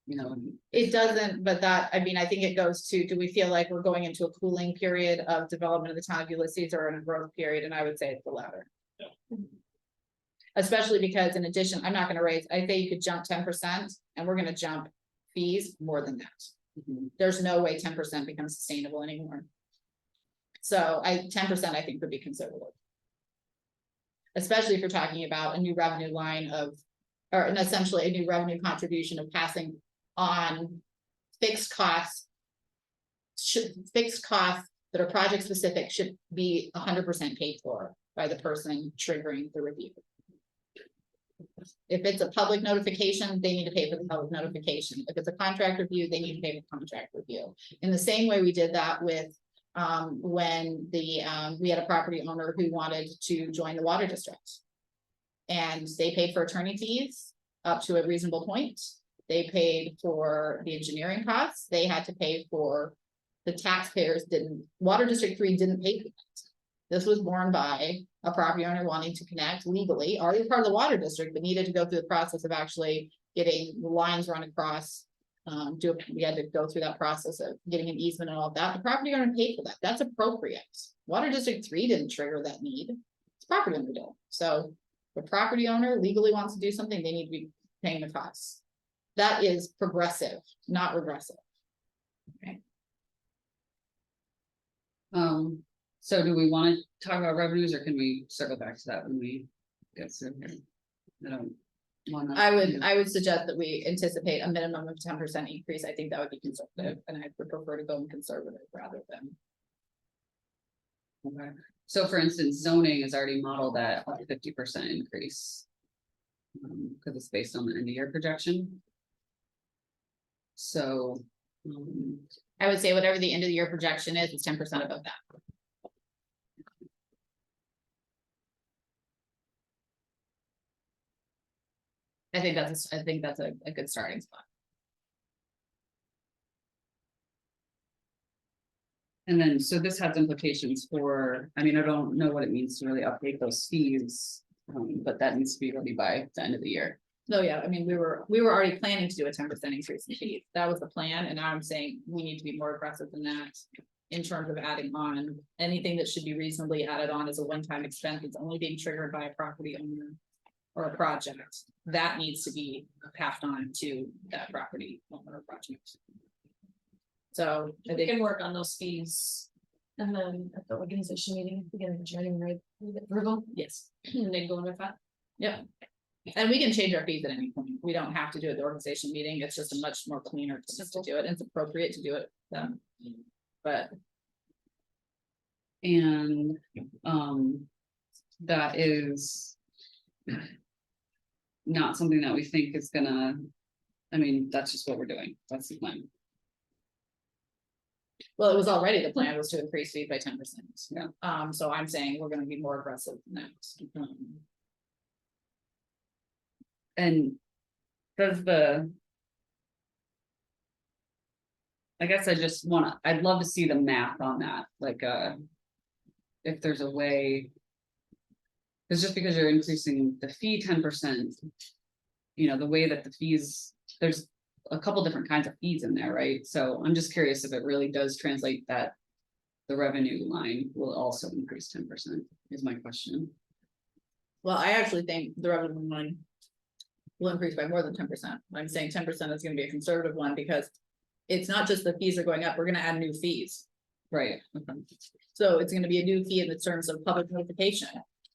You know, It doesn't, but that, I mean, I think it goes to, do we feel like we're going into a cooling period of development of the town of Ulysses or in a growth period? And I would say it's the latter. Especially because in addition, I'm not gonna raise, I think you could jump 10% and we're gonna jump fees more than that. There's no way 10% becomes sustainable anymore. So 10% I think would be conservative. Especially if you're talking about a new revenue line of, or an essentially a new revenue contribution of passing on fixed costs. Fixed costs that are project specific should be 100% paid for by the person triggering the review. If it's a public notification, they need to pay for the public notification. If it's a contract review, they need to pay for the contract review. In the same way we did that with when we had a property owner who wanted to join the water district. And they paid for attorney fees up to a reasonable point. They paid for the engineering costs. They had to pay for the taxpayers Water District 3 didn't pay for that. This was borne by a property owner wanting to connect legally, already part of the water district, but needed to go through the process of actually getting the lines run across. We had to go through that process of getting an easement and all of that. The property owner paid for that. That's appropriate. Water District 3 didn't trigger that need. It's property owner did. So the property owner legally wants to do something, they need to be paying the costs. That is progressive, not regressive. So do we want to talk about revenues, or can we circle back to that when we get through here? I don't wanna. I would suggest that we anticipate a minimum of 10% increase. I think that would be conservative, and I would prefer to go in conservative rather than. Okay, so for instance, zoning is already modeled at a 50% increase. Because it's based on the end of year projection. So. I would say whatever the end of the year projection is, it's 10% above that. I think that's a good starting spot. And then, so this has implications for, I mean, I don't know what it means to really update those fees. But that needs to be ready by the end of the year. No, yeah, I mean, we were already planning to do a 10% increase in fees. That was the plan, and now I'm saying we need to be more aggressive than that. In terms of adding on, anything that should be reasonably added on as a one-time expense, it's only being triggered by a property owner. Or a project, that needs to be passed on to that property owner or project. So I We think, can work on those fees. And then at the organization meeting, at the beginning of January, we get approval, yes, and then go with that. yeah. And we can change our fees at any point. We don't have to do it at the organization meeting. It's just a much more cleaner place to do it. And it's appropriate to do it then. But And, that is. Not something that we think is gonna, I mean, that's just what we're doing, that's the plan. well, it was already the plan was to increase fee by 10%. Yeah. So I'm saying we're gonna be more aggressive than that. And does the. I guess I just wanna, I'd love to see the math on that, like, if there's a way. Cause just because you're increasing the fee 10%. You know, the way that the fees, there's a couple different kinds of fees in there, right? So I'm just curious if it really does translate that. The revenue line will also increase 10% is my question. Well, I actually think the revenue line will increase by more than 10%. I'm saying 10% is gonna be a conservative one because it's not just the fees are going up, we're gonna add new fees. Right. So it's gonna be a new fee in the terms of public notification,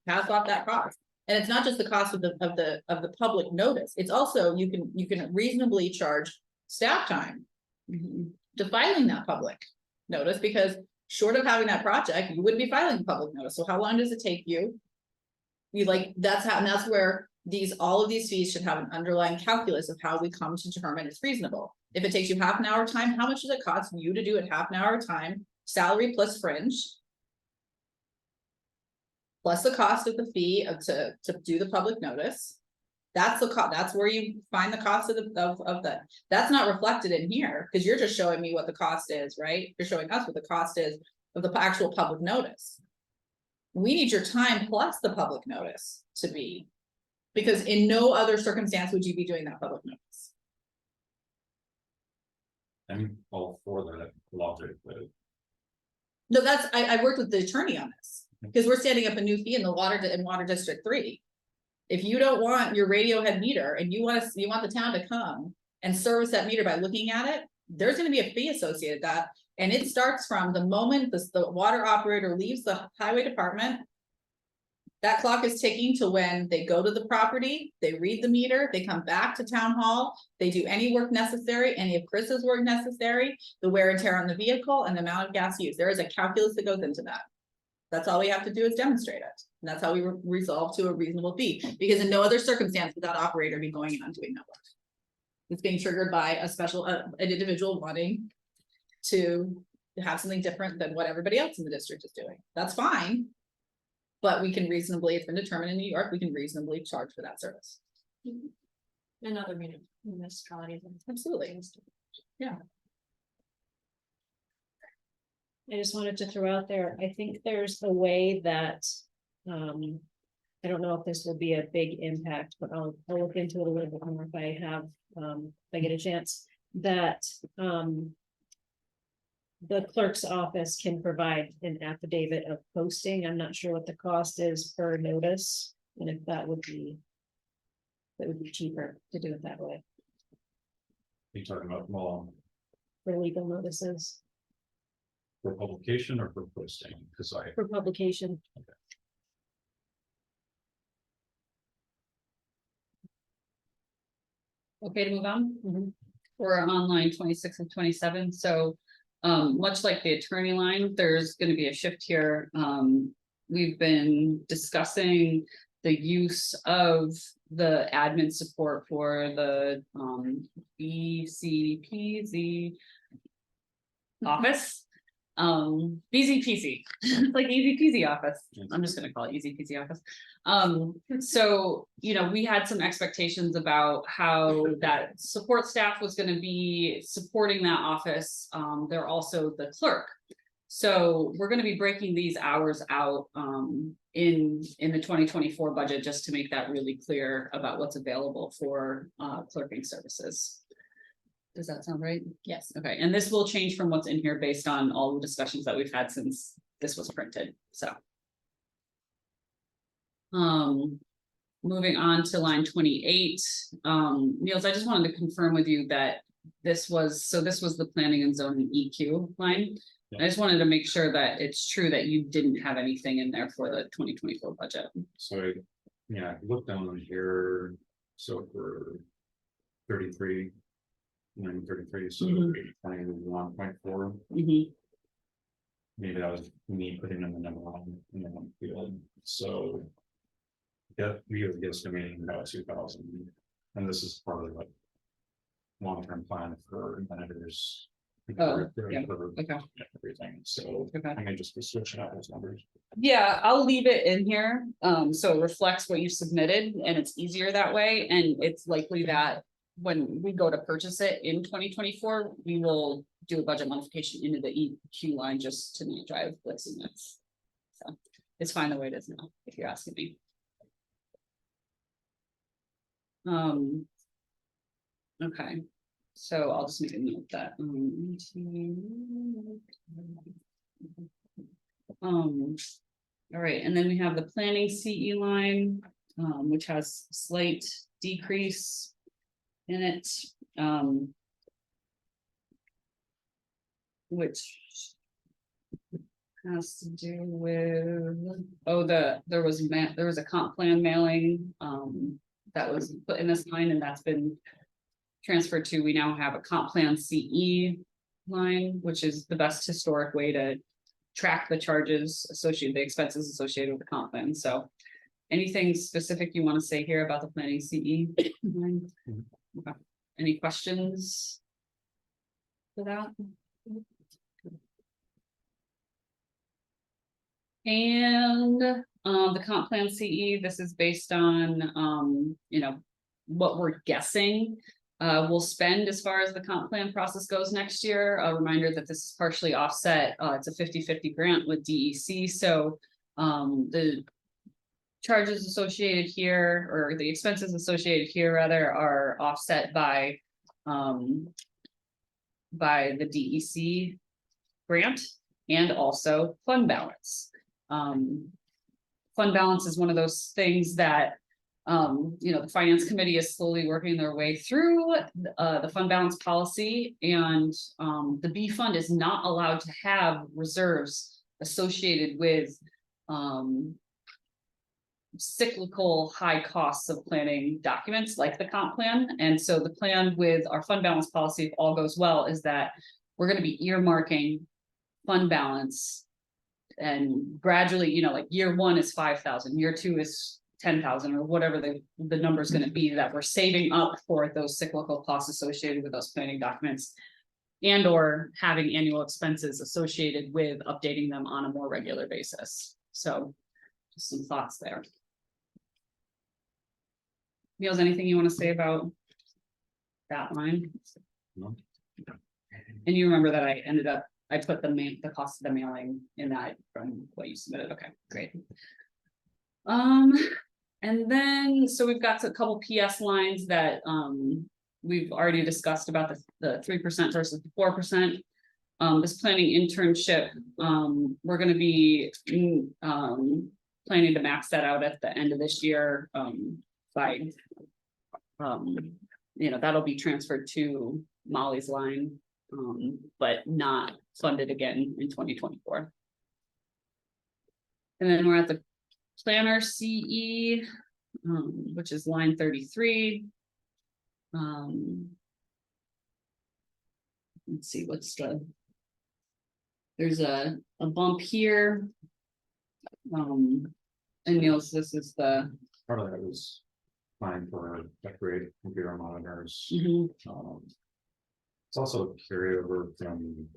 pass off that cost. And it's not just the cost of the public notice, it's also, you can reasonably charge staff time to filing that public notice, because short of having that project, you wouldn't be filing a public notice. So how long does it take you? You like, and that's where all of these fees should have an underlying calculus of how we come to determine it's reasonable. If it takes you half an hour time, how much does it cost you to do it half an hour time, salary plus fringe? Plus the cost of the fee to do the public notice. That's that's where you find the cost of the, that's not reflected in here, because you're just showing me what the cost is, right? You're showing us what the cost is of the actual public notice. We need your time plus the public notice to be, because in no other circumstance would you be doing that public notice. I'm all for that logic, but No, I worked with the attorney on this, because we're setting up a new fee in the Water District 3. If you don't want your Radiohead meter and you want the town to come and service that meter by looking at it, there's gonna be a fee associated with that. And it starts from the moment the water operator leaves the highway department. That clock is ticking to when they go to the property, they read the meter, they come back to town hall, they do any work necessary, any of Chris's work necessary, the wear and tear on the vehicle and the amount of gas used. There is a calculus that goes into that. That's all we have to do is demonstrate it. And that's how we resolve to a reasonable fee, because in no other circumstance would that operator be going on doing that work. It's being triggered by an individual wanting to have something different than what everybody else in the district is doing. That's fine. But we can reasonably, it's been determined in New York, we can reasonably charge for that service. And other municipalities. Absolutely. Yeah. I just wanted to throw out there, I think there's a way that, I don't know if this will be a big impact, but I'll look into it a little bit more if I have, if I get a chance, that, the clerk's office can provide an affidavit of posting. I'm not sure what the cost is per notice, and if that would be cheaper to do it that way you're talking about law for legal notices, for publication or for posting, because for publication. Okay to move on? Mhm. For online 26 and 27, so. Much like the attorney line, there's gonna be a shift here. We've been discussing the use of the admin support for the BCPZ office. Easy peasy, it's like easy peasy office. I'm just gonna call it easy peasy office. So, you know, we had some expectations about how that support staff was gonna be supporting that office. They're also the clerk. So we're gonna be breaking these hours out, in the 2024 budget, just to make that really clear about what's available for, clerking services. Does that sound right? Yes. Okay, and this will change from what's in here based on all the discussions that we've had since this was printed, so. Moving on to line 28, Niels, I just wanted to confirm with you that this was the planning and zoning EQ line. I just wanted to make sure that it's true that you didn't have anything in there for the 2024 budget. So, yeah, look down on here, so for 33. 933, so Mhm. 21.4. Mhm. Maybe that was me putting in the number one in the one field, so. Yeah, we were guesstimating about 2,000, and this is part of the. Long-term plan for managers. Oh, yeah, okay. Everything, so Okay. I may just be switching out those numbers. Yeah, I'll leave it in here, so it reflects what you submitted, and it's easier that way, and it's likely that. When we go to purchase it in 2024, we will do a budget modification into the EQ line just to not drive glitziness. So it's fine the way it is now, if you're asking me. Okay, so I'll just make a note that. All right, and then we have the planning CE line, which has slight decrease in it, which has to do with, there was a comp plan mailing, that was put in this line, and that's been transferred to, we now have a comp plan CE line, which is the best historic way to track the charges associated, the expenses associated with the comp plan, so. Anything specific you want to say here about the planning CE line? Okay. Any questions? For that? And the comp plan CE, this is based on you know, what we're guessing. We'll spend as far as the comp plan process goes next year. A reminder that this is partially offset. It's a 50-50 grant with DEC, so the charges associated here, or the expenses associated here rather, are offset by the DEC grant and also fund balance. Fund balance is one of those things that you know, the finance committee is slowly working their way through the fund balance policy, and the B fund is not allowed to have reserves associated with cyclical high costs of planning documents like the comp plan. And so the plan with our fund balance policy, if all goes well, is that we're going to be earmarking fund balance, and gradually, you know, like year one is 5,000, year two is 10,000, or whatever the number is going to be, that we're saving up for those cyclical costs associated with those planning documents, and or having annual expenses associated with updating them on a more regular basis. So just some thoughts there. Niels, anything you want to say about that line? No. And you remember that I put the cost of the mailing in that from what you submitted. Okay, great. And then, so we've got a couple PS lines that we've already discussed about the 3% versus the 4%. This planning internship, we're going to be planning to max that out at the end of this year. By you know, that'll be transferred to Molly's line, but not funded again in 2024. And then we're at the planner CE, which is line 33. Let's see, there's a bump here. And Niels, this is the Part of that was fine for upgrade computer monitors. It's also a carryover from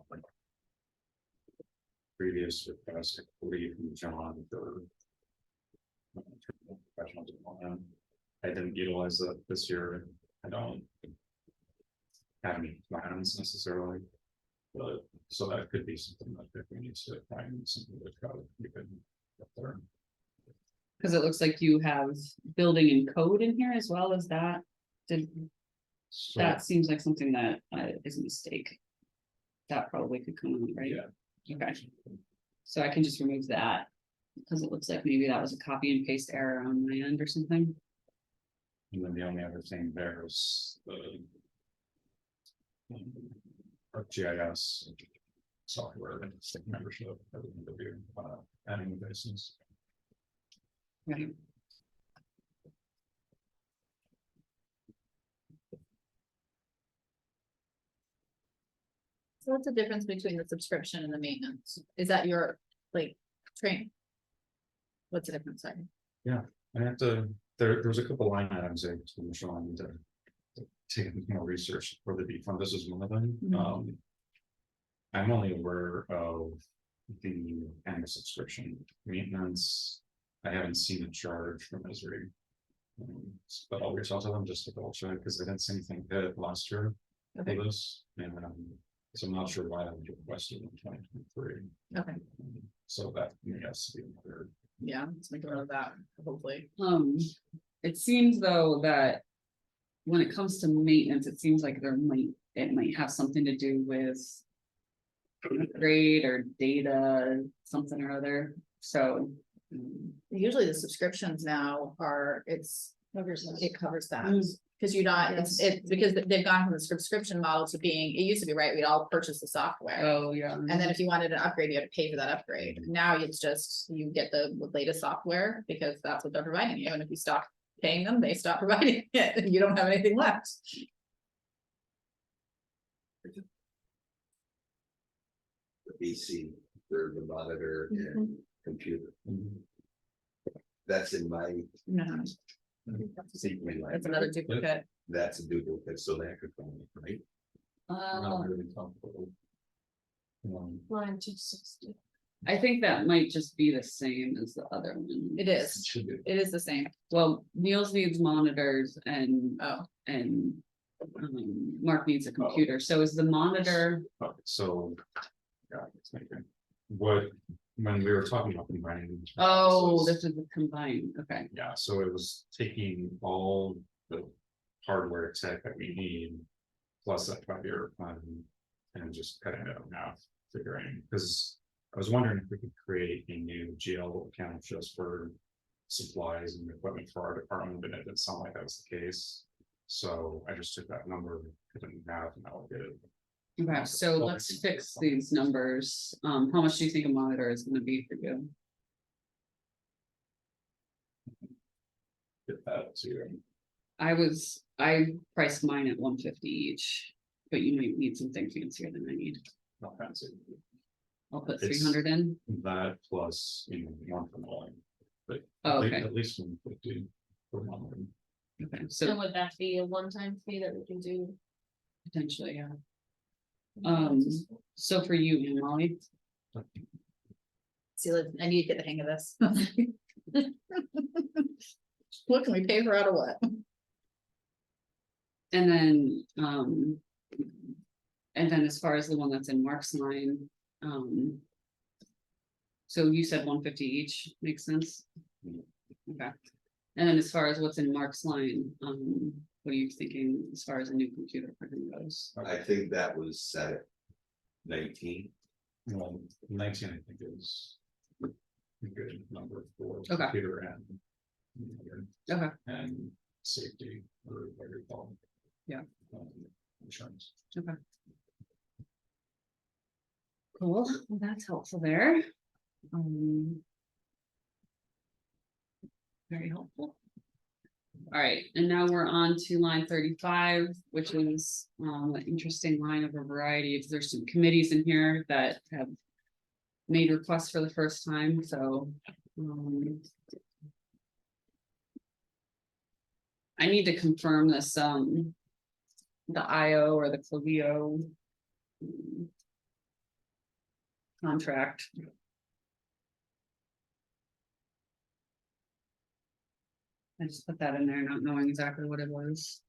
previous request, I believe from John for. Professional development. I didn't utilize that this year, I don't. Have any plans necessarily. But, so that could be something that if we need to find something that we could. Get there. Cause it looks like you have building and code in here as well as that. Did, So, that seems like something that is a mistake. That probably could come on, right? yeah. Okay. So I can just remove that. Because it looks like maybe that was a copy and paste error on my end or something. And then the only other thing there is the. ArcGIS software and stick membership that we need to do, adding the basis. Right. So what's the difference between the subscription and the maintenance? Is that your, like, train? What's the difference, sorry? I have to, there's a couple line items there to Michelle, I need to. Take more research for the deep fund, this is one of them, Mhm. I'm only aware of the annual subscription maintenance. I haven't seen a charge from Esri. But I'll reach out to them just to double check, because I didn't see anything hit last year Okay. for this, and so I'm not sure why I was requested in 2023. Okay, So that has to be another. yeah, let's make a note of that, hopefully. It seems though that. When it comes to maintenance, it seems like it might have something to do with. Grade or data, something or other, so. Usually the subscriptions now are, it covers that. Cause you're not, it's because they've gone from the subscription model to being, it used to be, right, we'd all purchase the software. Oh, yeah. And then if you wanted an upgrade, you had to pay for that upgrade. Now it's just, you get the latest software because that's what they're providing you. And if you stop paying them, they stop providing it and you don't have anything left. The PC for the monitor and computer. Mm-hmm. That's in my. No, secret line. that's another duplicate. That's a duplicate, so that could come, right? Not really comfortable. Line 260. I think that might just be the same as the other one. It It is, should be. it is the same. Well, Niels needs monitors and Oh, Mark needs a computer, so is the monitor, Okay, so. Yeah, it's making, what, when we were talking about combining. oh, this this is the combined, okay, Yeah, so it was taking all the hardware tech that we need. Plus that 5-year plan and just cutting it in half, figuring, because. I was wondering if we could create a new GL account just for. Supplies and equipment for our department, but it didn't sound like that was the case. So I just took that number, cut it in half and allocated. okay, so let's fix these numbers, how much do you think a monitor is gonna be for you? Get that to. I priced mine at 150 each, but you might need something fancier than I need, Not fancy. I'll put It's- 300 in, That plus, one from all. But Oh, okay. at least 150 per month. okay, So so would that be a one-time fee that we can do? potentially, yeah. So for you, Anne Molly, see, I need to get the hang of this. What can we pay for out of what? and then as far as the one that's in Mark's line, so you said 150 each, makes sense? Okay, and then as far as what's in Mark's line, what are you thinking as far as a new computer for him goes? I think that was set at 19. 19, I think is. A good number for Okay. computer and. Okay. And safety or whatever you call it. Yeah. Insurance. Cool, well, that's helpful there. Very helpful. All right, and now we're on to line 35, which is an interesting line of a variety of, there's some committees in here that have made requests for the first time, so. I need to confirm this, the IO or the Clavio. contract. I just put that in there, not knowing exactly what it was.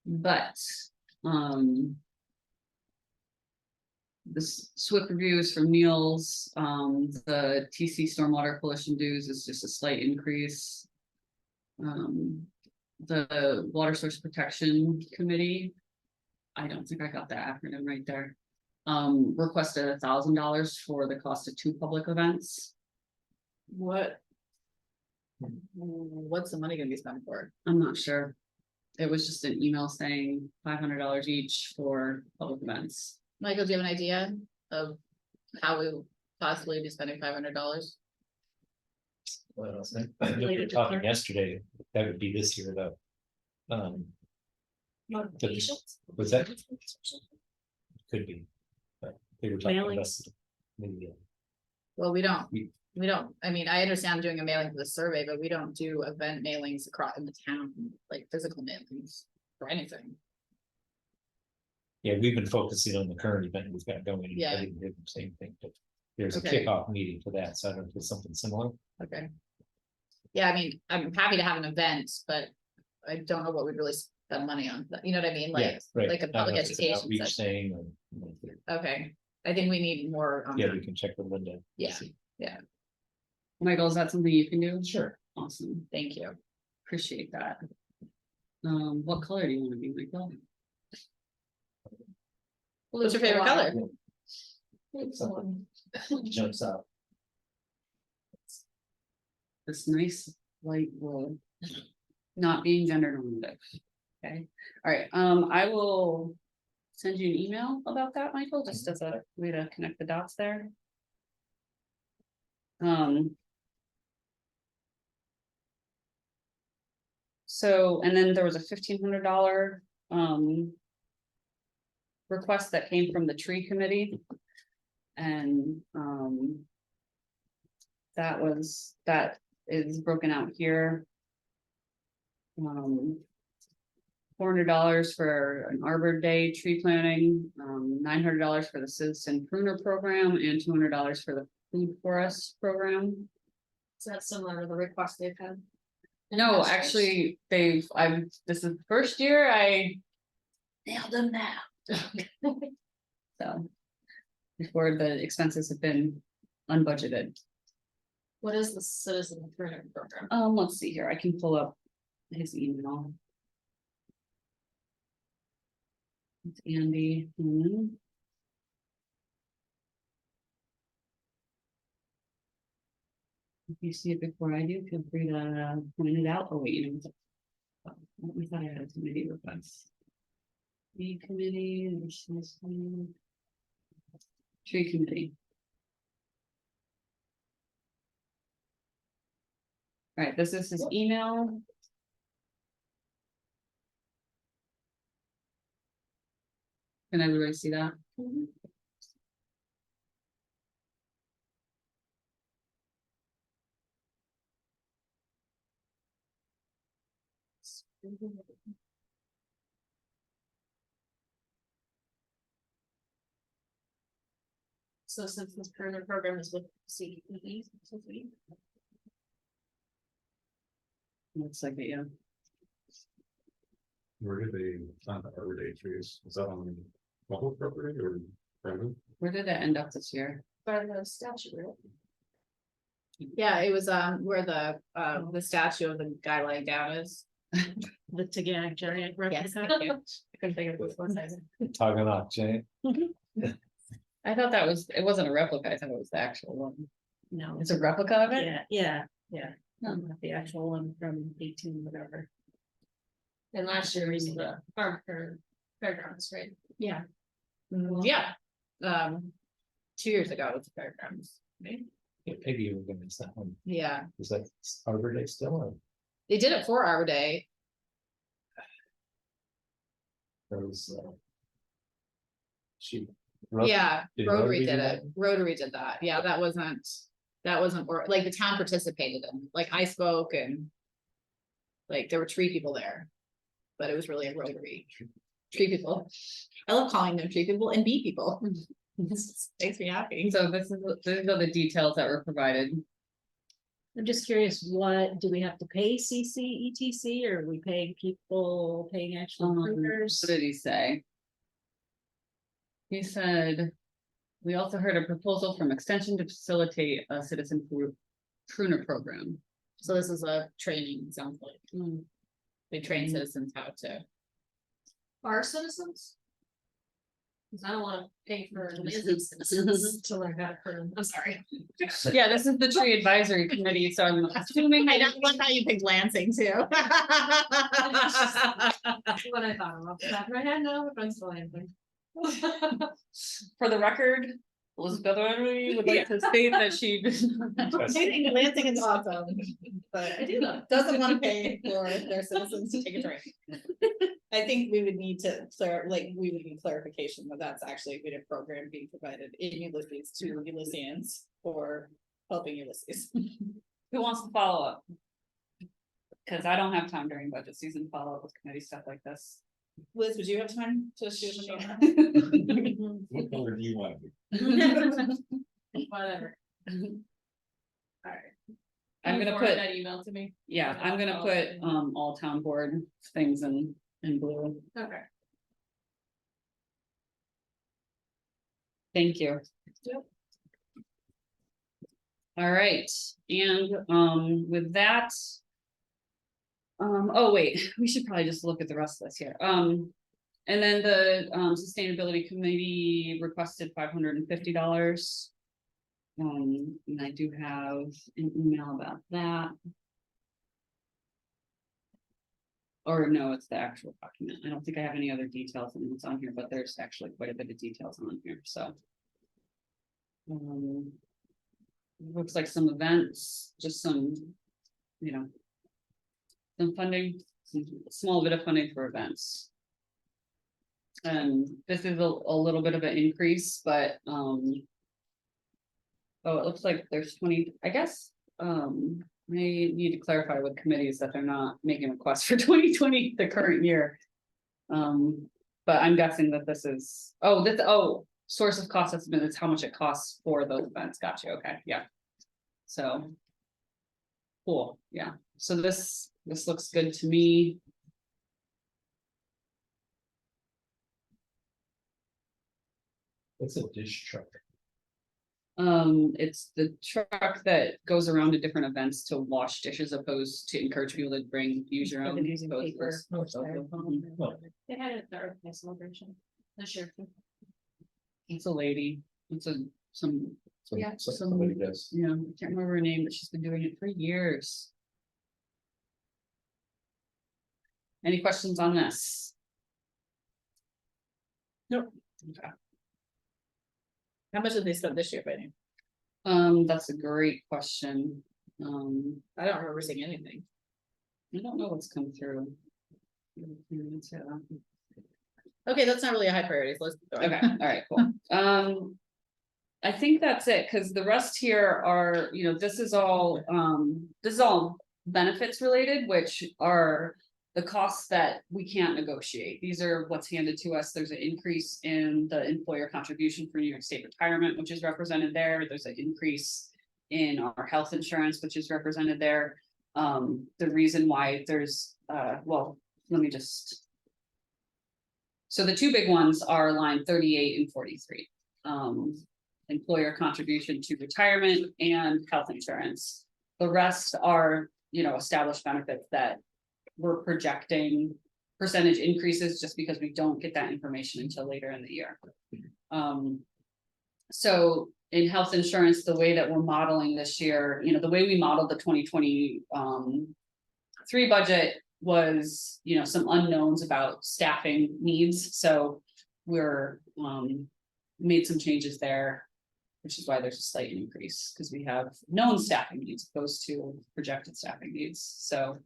But, this SWIP review is from Niels, the TC Stormwater Coalition dues is just a slight increase. The Water Source Protection Committee. I don't think I got the acronym right there. Requested $1,000 for the cost of 2 public events. What's the money gonna be spent for? I'm not sure. It was just an email saying $500 each for public events. Michael, do you have an idea of how we would possibly be spending $500? What else? I think we were Related to talking clerk. yesterday, that would be this year though. Notifications? Was that? Could be. But they were talking about. Mailings. Maybe, Well, we don't, We- we don't, I mean, I understand doing a mailing for the survey, but we don't do event mailings across in the town, like physical mailings for anything. yeah, we've been focusing on the current event we've got going. Yeah. I didn't do the same thing, but there's a Okay. kickoff meeting for that, so I don't know if it's something similar. Okay. Yeah, I mean, I'm happy to have an event, but I don't know what we'd really spend money on, you know what I mean, Yeah, like, right. like a I don't know public if it's an education outreach session. thing or. Okay, I think we need more on Yeah, that. we can check with Linda. Yeah. See. Michael, is that something you can do? Sure. Awesome, Thank you. appreciate that. What color do you wanna be, Michael? What's your favorite color? Something jumps out. This nice light wood. Not being gender normative. Okay, alright, I will. Send you an email about that, Michael, just as a way to connect the dots there. So, and then there was a $1,500 request that came from the tree committee. And that is broken out here. $400 for an Arbor Day tree planting, $900 for the Citizen Pruner Program, and $200 for the Food Forest Program. Is that similar to the request they've had? No, actually, this is the first year I nailed them now. So. Before the expenses have been unbudgeted. What is the citizen improvement program? Let's see here, I can pull up his email. It's Andy. If you see it before I do, feel free to point it out. Oh, wait, you know. We thought I had a committee request. The committee, tree committee. All right, this is his email. Can everybody see that? So since this current program is with CEE. Looks like it, yeah. Where did they find the Arbor Day trees? Was that on public property or private? Where did it end up this year? By the statute, right? Yeah, it was where the statue of the guy laying down is. The Tagak giant Yes, replica. thank you. I couldn't think of this one second. Talking about Jay. I thought that was, it wasn't a replica, I thought it was the actual one. No, It's a replica of it? yeah. Not the actual one from 18, whatever. And last year was the farm for fairgrounds, right? Yeah. Yeah. 2 years ago, it was the fairgrounds. Yeah, Peggy, you were gonna miss that one. Yeah, Is that Arbor Day still on? they did it for Arbor Day. There was. She. Yeah, did Rotary Rotary did do it. that? Rotary did that. Yeah, that wasn't, or like the town participated in, like I spoke and. Like there were tree people there. But it was really a Rotary. tree people. I love calling them tree people and bee people. This makes me happy. So these are the details that were provided. I'm just curious, what, do we have to pay CC, ETC, or are we paying people, paying actual pruners? What did he say? He said, we also heard a proposal from Extension to facilitate a citizen pruner program. So this is a training, it sounds like. They train citizens how to. Our citizens? Cause I don't wanna pay for Lizzie's citizens to learn how to prune, I'm sorry. Yeah, this is the tree advisory committee, so I'm assuming. I don't like how you picked Lansing too. What I thought of off the top of my head, no, but I'm still answering. For the record, Elizabeth Emery would like to state that she. Lansing is awesome, but I do love. doesn't want to pay for their citizens to take a training. I think we would need to we would need clarification that that's actually a good program being provided in Ulysses to Ulyssians for helping Ulysses. Who wants to follow up? Cause I don't have time during budget season to follow up with committee stuff like this. Liz, would you have time to shoot me? What color do you want? Whatever. Alright. I'm gonna Forward put, that email to me. yeah, I'm gonna put all town board things in blue. Okay. Thank you. Yep. All right, and with that. Oh wait, we should probably just look at the rest of this here. And then the sustainability committee requested $550. And I do have an email about that. Or no, it's the actual document. I don't think I have any other details than what's on here, but there's actually quite a bit of details on here, so. Looks like some events, just some, some funding, some small bit of funding for events. And this is a little bit of an increase, but, oh, it looks like there's 20, I guess, we need to clarify with committees that they're not making requests for 2020, the current year. But I'm guessing that this is, source of cost estimate is how much it costs for those events. Gotcha. Okay, yeah. So. Cool, yeah. So this looks good to me. What's a dish truck? It's the truck that goes around to different events to wash dishes opposed to encourage people to use your I've own. been using paper. disposable. They had it at the Earth Day celebration this year. It's a lady, some, Yeah. Somebody does. I can't remember her name, but she's been doing it for years. Any questions on this? Nope. Okay. How much did they spend this year, by name? That's a great question. I don't remember seeing anything. I don't know what's come through. Okay, that's not really a high priority, so let's. Okay, all right, cool. I think that's it, because the rest here are, this is all benefits related, which are the costs that we can't negotiate. These are what's handed to us. There's an increase in the employer contribution for New York State retirement, which is represented there. There's an increase in our health insurance, which is represented there. The reason why there's, well, let me just. So the two big ones are line 38 and 43. Employer contribution to retirement and health insurance. The rest are, established benefits that we're projecting percentage increases just because we don't get that information until later in the year. So in health insurance, the way that we're modeling this year, the way we modeled the 2023 budget was, some unknowns about staffing needs. So we're made some changes there, which is why there's a slight increase, because we have known staffing needs opposed to projected staffing needs. So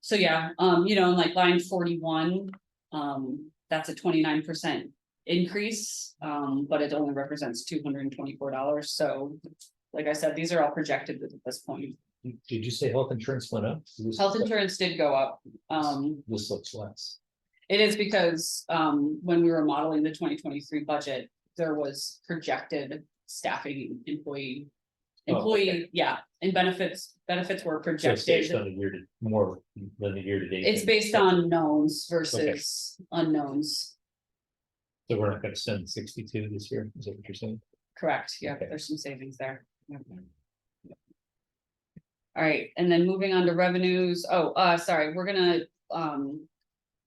so yeah, in like line 41, that's a 29% increase, but it only represents $224. So like I said, these are all projected at this point. Did you say health insurance went up? Health insurance did go up. This looks less. It is because, when we were modeling the 2023 budget, there was projected staffing employee. Oh, okay. Yeah, and benefits were So it's based projected. on the year to, more than the year to date. It's based on knowns versus unknowns, So we're not gonna spend 62 this year, is that what you're saying? correct? Yeah, Okay. there's some savings there. All right, and then moving on to revenues. Oh, sorry, we're gonna,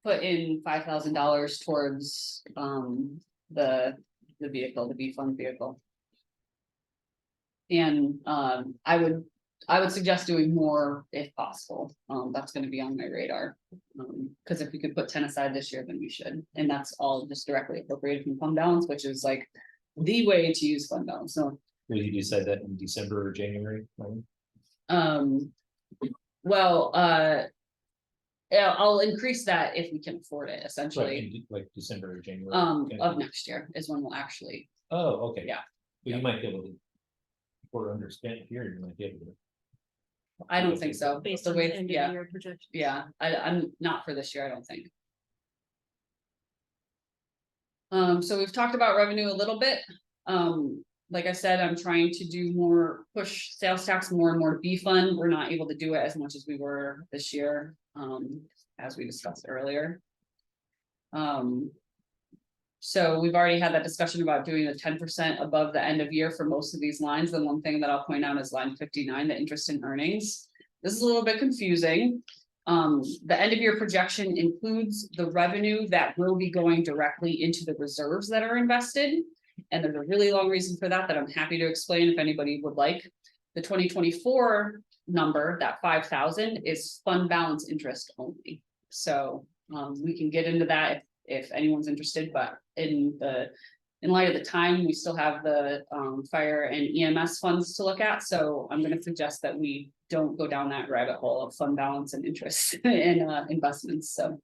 put in $5,000 towards, the vehicle, the B fund vehicle. And, I would suggest doing more if possible. That's gonna be on my radar. Cause if we could put 10 aside this year, then we should, and that's all just directly appropriated from fund balance, which is like the way to use fund balance, so. Will you decide that in December or January? Well, yeah, I'll increase that if we can afford it, essentially, Like December or January? Okay. of next year is when we'll actually, Oh, okay. Yeah. Well, you might be able to. Or understand here, you might be able to. I don't think so. Based The on the way, end of the yeah, year projection. yeah, I'm not for this year, I don't think. So we've talked about revenue a little bit. Like I said, I'm trying to do more, push sales tax more and more to B fund. We're not able to do it as much as we were this year, as we discussed earlier. So we've already had that discussion about doing the 10% above the end of year for most of these lines. The one thing that I'll point out is line 59, the interest and earnings. This is a little bit confusing. The end of year projection includes the revenue that will be going directly into the reserves that are invested. And there's a really long reason for that I'm happy to explain if anybody would like. The 2024 number, that 5,000, is fund balance interest only. So we can get into that if anyone's interested, but in light of the time, we still have the fire and EMS funds to look at. So I'm gonna suggest that we don't go down that rabbit hole of fund balance and interest in investments, so.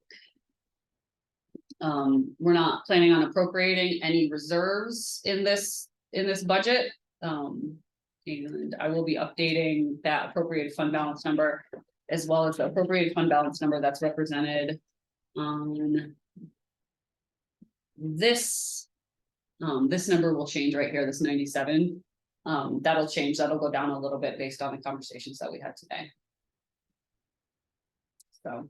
We're not planning on appropriating any reserves in this budget. And I will be updating that appropriated fund balance number, as well as the appropriated fund balance number that's represented on this. This number will change right here, this 97. That'll change, that'll go down a little bit based on the conversations that we had today. So.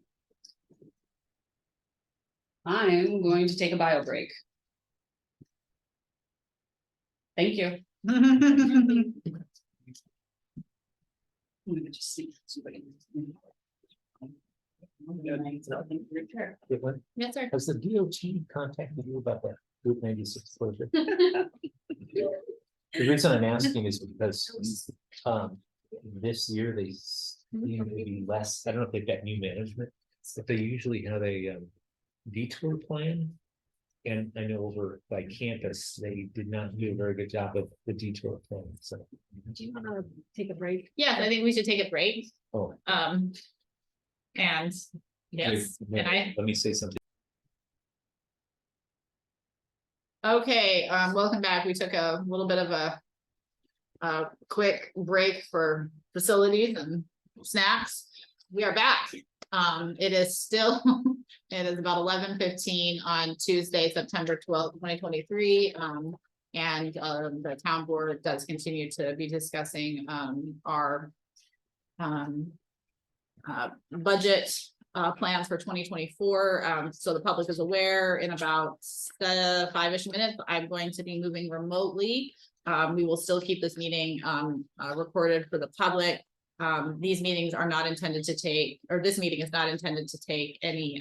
I'm going to take a bio break. Thank you. I'm gonna just see somebody. Yes, sir. Has the DOT contacted you about that Route 96 closure? The reason I'm asking is because this year they maybe less, I don't know if they've got new management, but they usually have a detour plan. And I know over by campus, they did not do a very good job of the detour plan, so. Do you wanna take a break? Yes, I think we should take a break. Oh. And yes, wait, and let me say something. okay, welcome back. We took a little bit of a quick break for facilities and snacks. We are back. It is still, it is about 11:15 on Tuesday, September 12th, 2023. And the town board does continue to be discussing our budget plans for 2024. So the public is aware, in about 5-ish minutes, I'm going to be moving remotely. We will still keep this meeting recorded for the public. These meetings are not intended to take, or this meeting is not intended to take any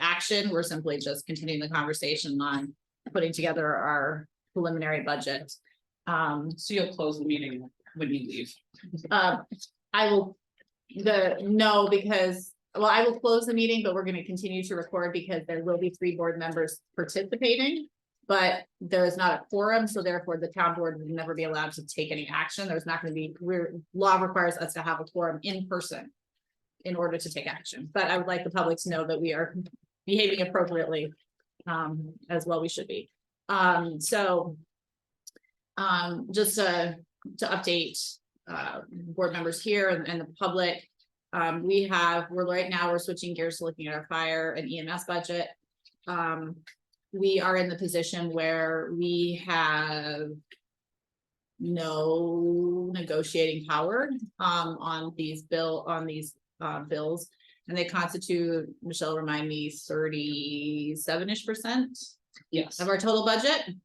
action. We're simply just continuing the conversation on putting together our preliminary budget. So you'll close the meeting when you leave. I will, no, because, well, I will close the meeting, but we're going to continue to record because there will be 3 board members participating. But there is not a quorum, so therefore the town board would never be allowed to take any action. There's not going to be, law requires us to have a quorum in person in order to take action. But I would like the public to know that we are behaving appropriately, as well we should be. Just to update board members here and the public. We're switching gears to looking at our fire and EMS budget. We are in the position where we have no negotiating power on these bills, and they constitute, Michelle, remind me, 37-ish% Yes. of our total budget.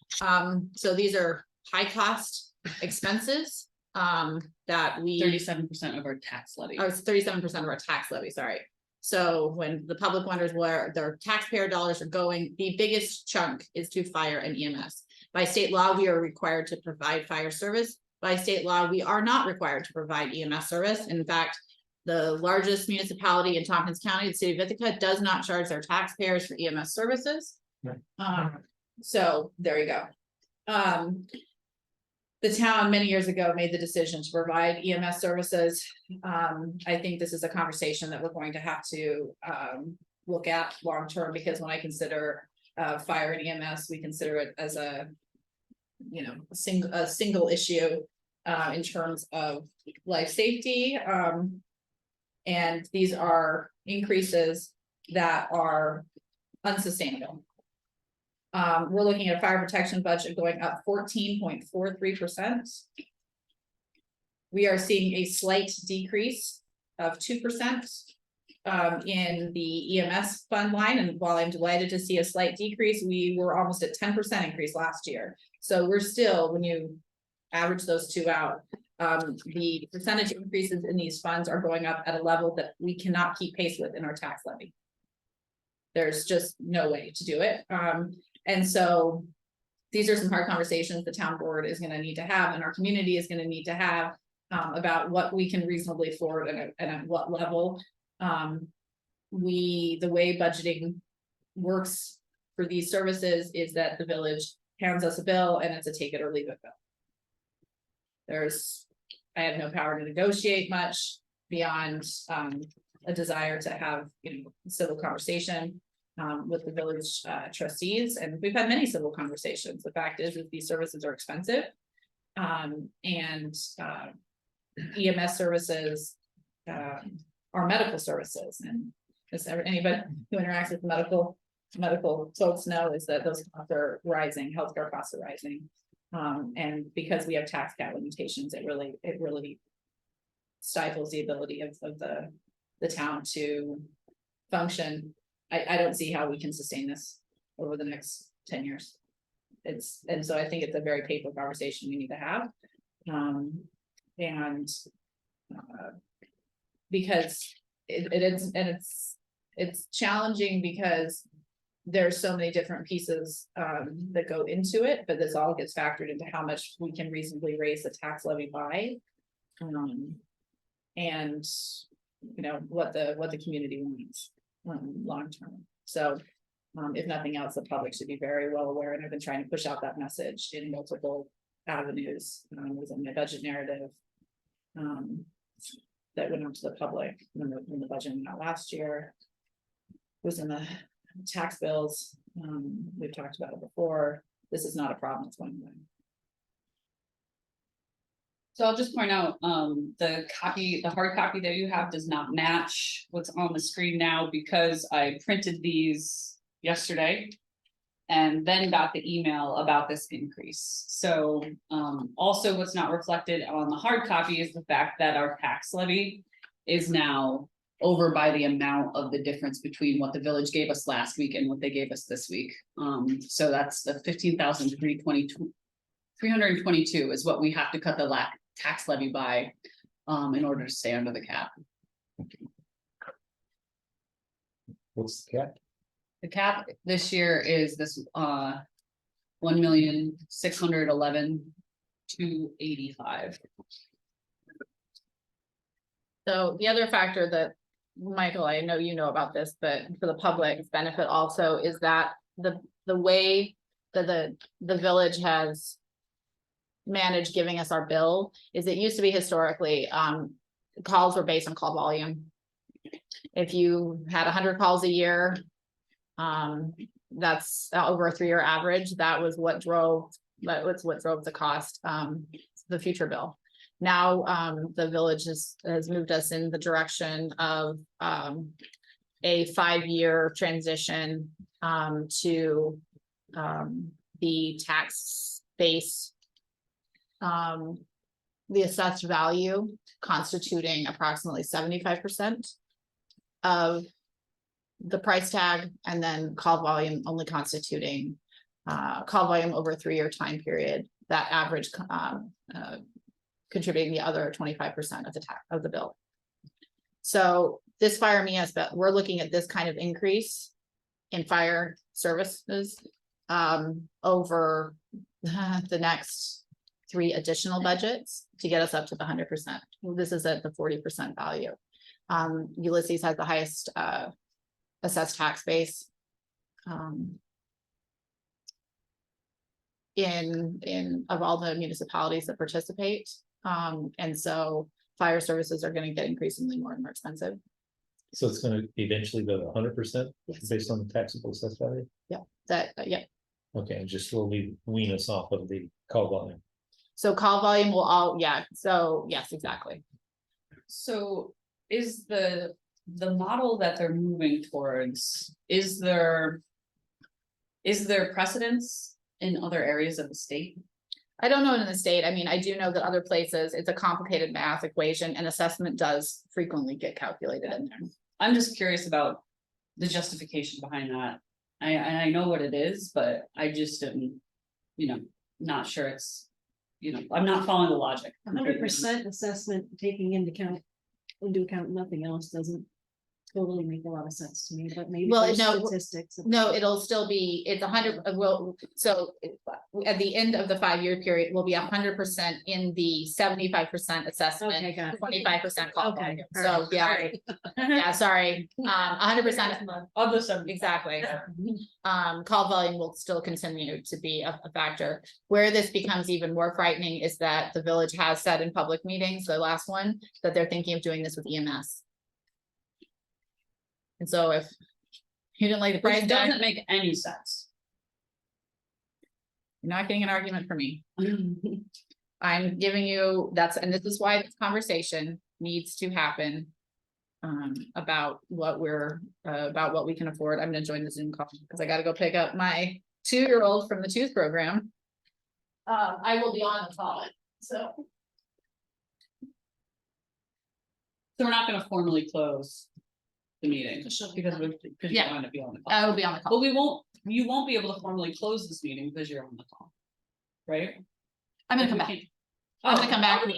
So these are high cost expenses that we 37% of our tax levy. Oh, it's 37% of our tax levy, sorry. So when the public wonders where their taxpayer dollars are going, the biggest chunk is to fire and EMS. By state law, we are required to provide fire service. By state law, we are not required to provide EMS service. In fact, the largest municipality in Tompkins County, the city of Ithaca, does not charge their taxpayers for EMS services. Right. So there you go. The town many years ago made the decision to provide EMS services. I think this is a conversation that we're going to have to look at long-term, because when I consider fire and EMS, we consider it as a single issue in terms of life safety. And these are increases that are unsustainable. We're looking at a fire protection budget going up 14.43%. We are seeing a slight decrease of 2% in the EMS fund line. And while I'm delighted to see a slight decrease, we were almost at 10% increase last year. So we're still, when you average those two out, the percentage increases in these funds are going up at a level that we cannot keep pace with in our tax levy. There's just no way to do it. And so these are some hard conversations the town board is going to need to have, and our community is going to need to have about what we can reasonably afford and at what level. The way budgeting works for these services is that the village hands us a bill and it's a take it or leave it bill. I have no power to negotiate much beyond a desire to have, civil conversation with the village trustees, and we've had many civil conversations. The fact is these services are expensive, and EMS services are medical services, and as anybody who interacts with medical folks know, is that those costs are rising, healthcare costs are rising, and because we have tax cap limitations, it really stifles the ability of the town to function. I don't see how we can sustain this over the next 10 years. And so I think it's a very painful conversation we need to have. Because it's challenging because there's so many different pieces that go into it, but this all gets factored into how much we can reasonably raise the tax levy by. And what the community wants long term. So if nothing else, the public should be very well aware, and I've been trying to push out that message in multiple avenues. Within my budget narrative that went out to the public when the budget went out last year. Was in the tax bills. We've talked about it before. This is not a problem, it's going away. So I'll just point out, the hard copy that you have does not match what's on the screen now, because I printed these yesterday. And then got the email about this increase. So also what's not reflected on the hard copy is the fact that our tax levy is now over by the amount of the difference between what the village gave us last week and what they gave us this week. So that's the 15,322 is what we have to cut the tax levy by in order to stay under the cap. What's the cap? The cap this year is this 1,611,285. So the other factor that, Michael, I know you know about this, but for the public's benefit also, is that the way that the village has managed giving us our bill is it used to be historically calls were based on call volume. If you had 100 calls a year, that's over a 3-year average. That was what drove the cost, the future bill. now, the village has moved us in the direction of, a 5-year transition, to, the tax base. The assessed value constituting approximately 75% of the price tag, and then call volume only constituting, call volume over a 3-year time period, that average, contributing the other 25% of the tax of the bill. So this fire MES, but we're looking at this kind of increase in fire services, over the next 3 additional budgets to get us up to the 100%. This is at the 40% value. Ulysses has the highest, assessed tax base. In of all the municipalities that participate. And so fire services are gonna get increasingly more and more expensive. So it's gonna eventually go to 100% based on the taxable assessed value? That, yeah, Okay, and just slowly wean us off of the call volume. so call volume will all, yeah, so yes, exactly. So is the model that they're moving towards, is there precedence in other areas of the state? I don't know in the state, I mean, I do know that other places, it's a complicated math equation and assessment does frequently get calculated in there. I'm just curious about the justification behind that. I know what it is, but I just am, not sure it's, I'm not following the logic. 100% assessment taking into account nothing else doesn't totally make a lot of sense to me, but maybe Well, there's no, statistics. No, it'll still be, it's 100, well, so at the end of the 5-year period, will be 100% in the 75% assessment. Okay, got it. 25% call Okay, volume. all So, right, yeah, sorry. yeah, sorry, 100%. Of the 70. Exactly. Call volume will still continue to be a factor. Where this becomes even more frightening is that the village has said in public meetings, the last one, that they're thinking of doing this with EMS. And so if you didn't like the price Which tag, doesn't make any sense. you're not getting an argument from me. I'm giving you, and this is why this conversation needs to happen. About what we can afford. I'm gonna join the Zoom call because I gotta go pick up my 2-year-old from the tooth program. I will be on the call, so. So we're not gonna formally close the meeting because you're Yeah. going to be on the I call. will be on the But call. you won't be able to formally close this meeting because you're on the call. Right? I'm gonna come back. I'm gonna come back with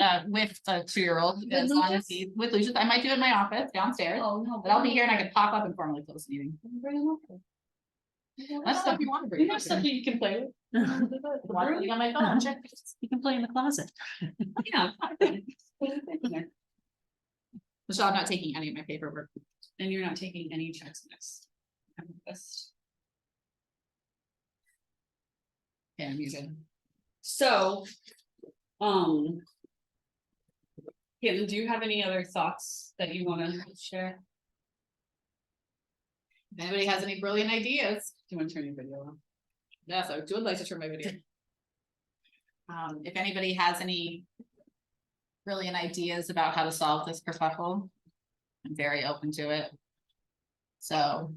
a 2-year-old as long as he's with Lucius. I might do it in my office downstairs, Oh, no, but I'll be here and I can pop up and formally close the meeting. I don't know if you want to bring. You have stuff you can play with. Watching on my phone, check. You can play in the closet. Yeah. Michelle, I'm not taking any of my paperwork. And you're not taking any checks next. Yeah, I'm using. So. Caitlin, do you have any other thoughts that you wanna share? If anybody has any brilliant ideas, Do you wanna turn your video on? yes, I would like to turn my video. If anybody has any brilliant ideas about how to solve this kerfuffle, I'm very open to it. So.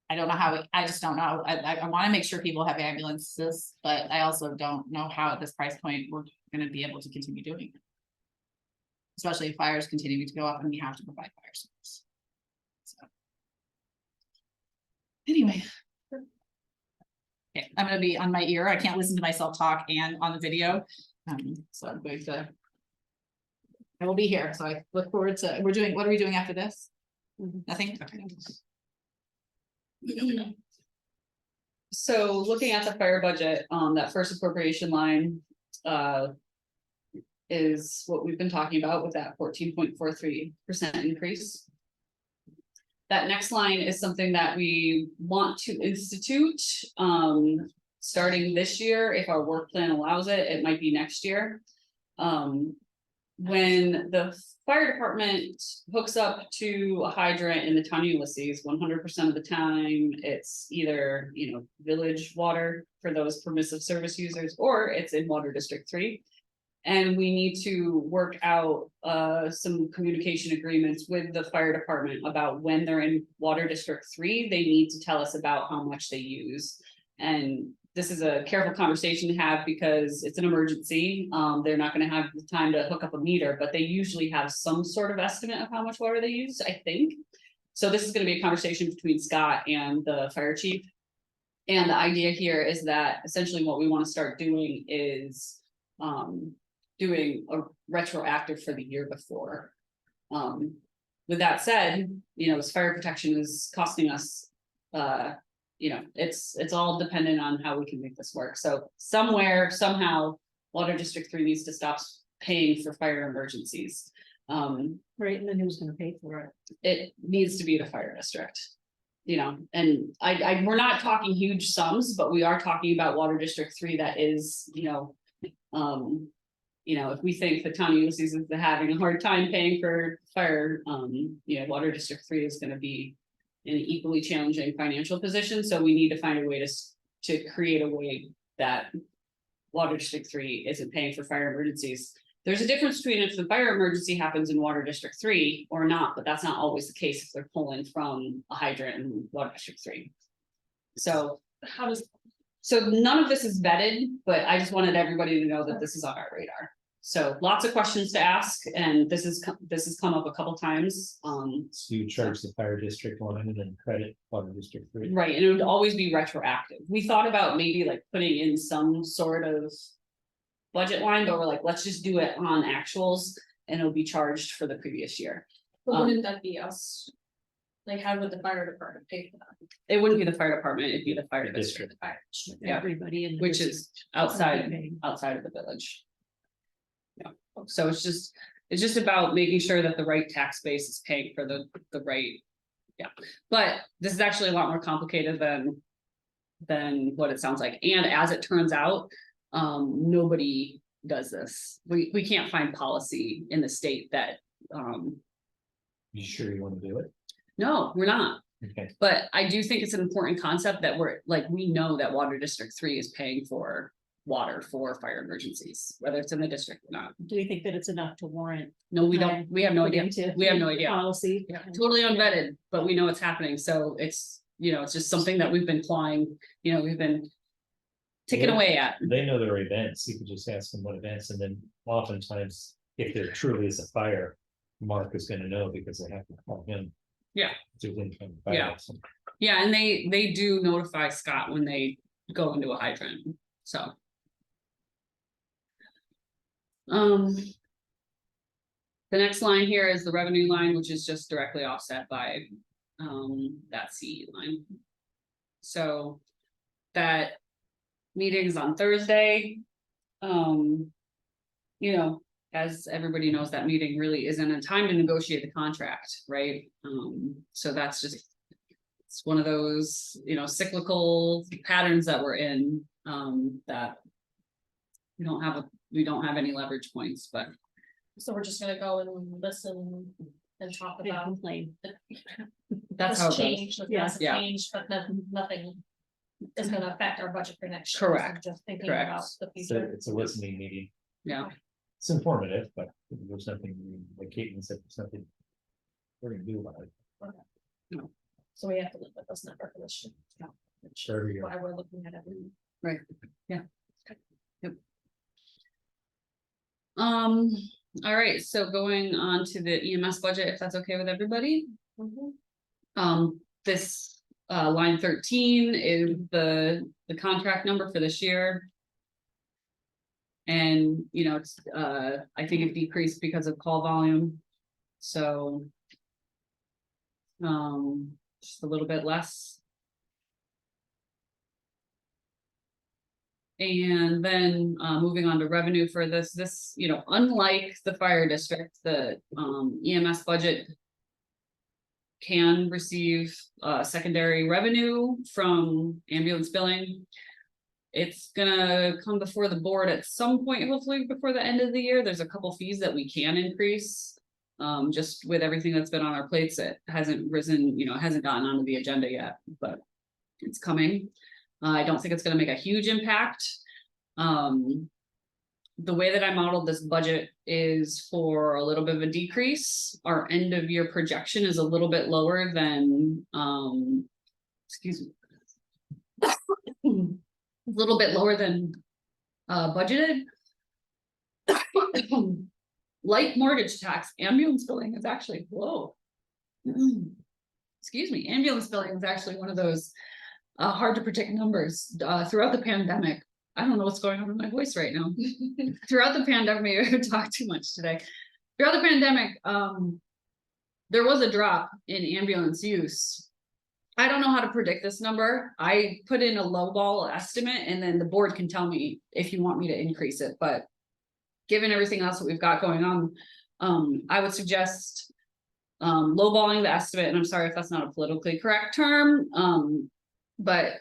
I don't know how, I just don't know. I wanna make sure people have ambulances, but I also don't know how at this price point we're gonna be able to continue doing it. Especially if fires continue to go up and we have to provide fire service. So. Anyway. Okay, I'm gonna be on my ear. I can't listen to myself talk and on the video. So I'm going to. I will be here, so I look forward to, what are we doing after this? Nothing? Okay. So looking at the fire budget, that first appropriation line, is what we've been talking about with that 14.43% increase. That next line is something that we want to institute, starting this year. If our work plan allows it, it might be next year. When the fire department hooks up to a hydrant in the town of Ulysses, 100% of the time, it's either, village water for those permissive service users, or it's in Water District 3. And we need to work out some communication agreements with the fire department about when they're in Water District 3, they need to tell us about how much they use. And this is a careful conversation to have because it's an emergency. They're not gonna have the time to hook up a meter, but they usually have some sort of estimate of how much water they use, I think. So this is gonna be a conversation between Scott and the fire chief. And the idea here is that essentially what we wanna start doing is doing a retroactive for the year before. With that said, you know, this fire protection is costing us, you know, it's all dependent on how we can make this work. So somewhere, somehow, Water District 3 needs to stop paying for fire emergencies. Right, and then who's gonna pay for it? It needs to be the fire district. You know, and we're not talking huge sums, but we are talking about Water District 3 that is, you know, if we think the town of Ulysses is having a hard time paying for fire, you know, Water District 3 is gonna be in an equally challenging financial position, so we need to find a way to create a way that Water District 3 isn't paying for fire emergencies. There's a difference between if the fire emergency happens in Water District 3 or not, but that's not always the case if they're pulling from a hydrant in Water District 3. So none of this is vetted, but I just wanted everybody to know that this is on our radar. So lots of questions to ask, and this has come up a couple times. So you charge the fire district line and then credit Water District 3. Right, and it would always be retroactive. We thought about maybe like putting in some sort of budget line, but we're like, let's just do it on actuals and it'll be charged for the previous year. But wouldn't that be us? Like, how would the fire department pay for that? It wouldn't be the fire department, it'd be the fire district, Yeah. Everybody in. the which district is outside paying. of the village. Yeah, so it's just about making sure that the right tax base is paying for the right. Yeah, but this is actually a lot more complicated than what it sounds like, and as it turns out, nobody does this. We can't find policy in the state that, You sure you want to do it? no, we're not. Okay, But I do think it's an important concept that we know that Water District 3 is paying for water for fire emergencies, whether it's in the district or not. Do we think that it's enough to warrant? No, we don't, we have no idea. putting to We have no idea. Policy. Yeah, totally unvetted, but we know it's happening, so it's, you know, it's just something that we've been clawing, you know, we've been ticking Yeah. away at. they know their events, you could just ask them what events, and then oftentimes, if there truly is a fire, Mark is gonna know because they have to call him. Yeah. To link him. fire Yeah. accident. Yeah, and they do notify Scott when they go into a hydrant, so. The next line here is the revenue line, which is just directly offset by that CE line. So that meeting's on Thursday. You know, as everybody knows, that meeting really isn't a time to negotiate the contract, right? So that's just, it's one of those, you know, cyclical patterns that we're in, that we don't have any leverage points, but So we're just gonna go and listen and talk Yeah, about. complain. that's how it This goes. change, like, Yeah. that's a Yeah. change, but then nothing is gonna affect our budget for next year. So Correct. Just thinking Correct. about the It's future. a listening meeting, Yeah, it's informative, but there's nothing, like Caitlin said, there's nothing. We're gonna do about it. So we have to look at this number for this year. Sure, you're. Why we're looking at every. all right, so going on to the EMS budget, if that's okay with everybody. This line 13 is the contract number for this year. And, you know, it's I think it decreased because of call volume, so. Just a little bit less. And then moving on to revenue for this, you know, unlike the fire district, the EMS budget can receive secondary revenue from ambulance billing. It's gonna come before the board at some point, hopefully before the end of the year. There's a couple fees that we can increase. Just with everything that's been on our plates, it hasn't risen, you know, hasn't gotten onto the agenda yet, but it's coming. I don't think it's gonna make a huge impact. the way that I modeled this budget is for a little bit of a decrease. Our end of year projection is a little bit lower than, excuse me. A little bit lower than, budgeted. Light mortgage tax, ambulance billing is actually low. Excuse me, ambulance billing is actually one of those hard to predict numbers throughout the pandemic. I don't know what's going on with my voice right now. Throughout the pandemic, I talked too much today. Throughout the pandemic, there was a drop in ambulance use. I don't know how to predict this number. I put in a lowball estimate and then the board can tell me if you want me to increase it, but given everything else that we've got going on, I would suggest lowballing the estimate, and I'm sorry if that's not a politically correct term, but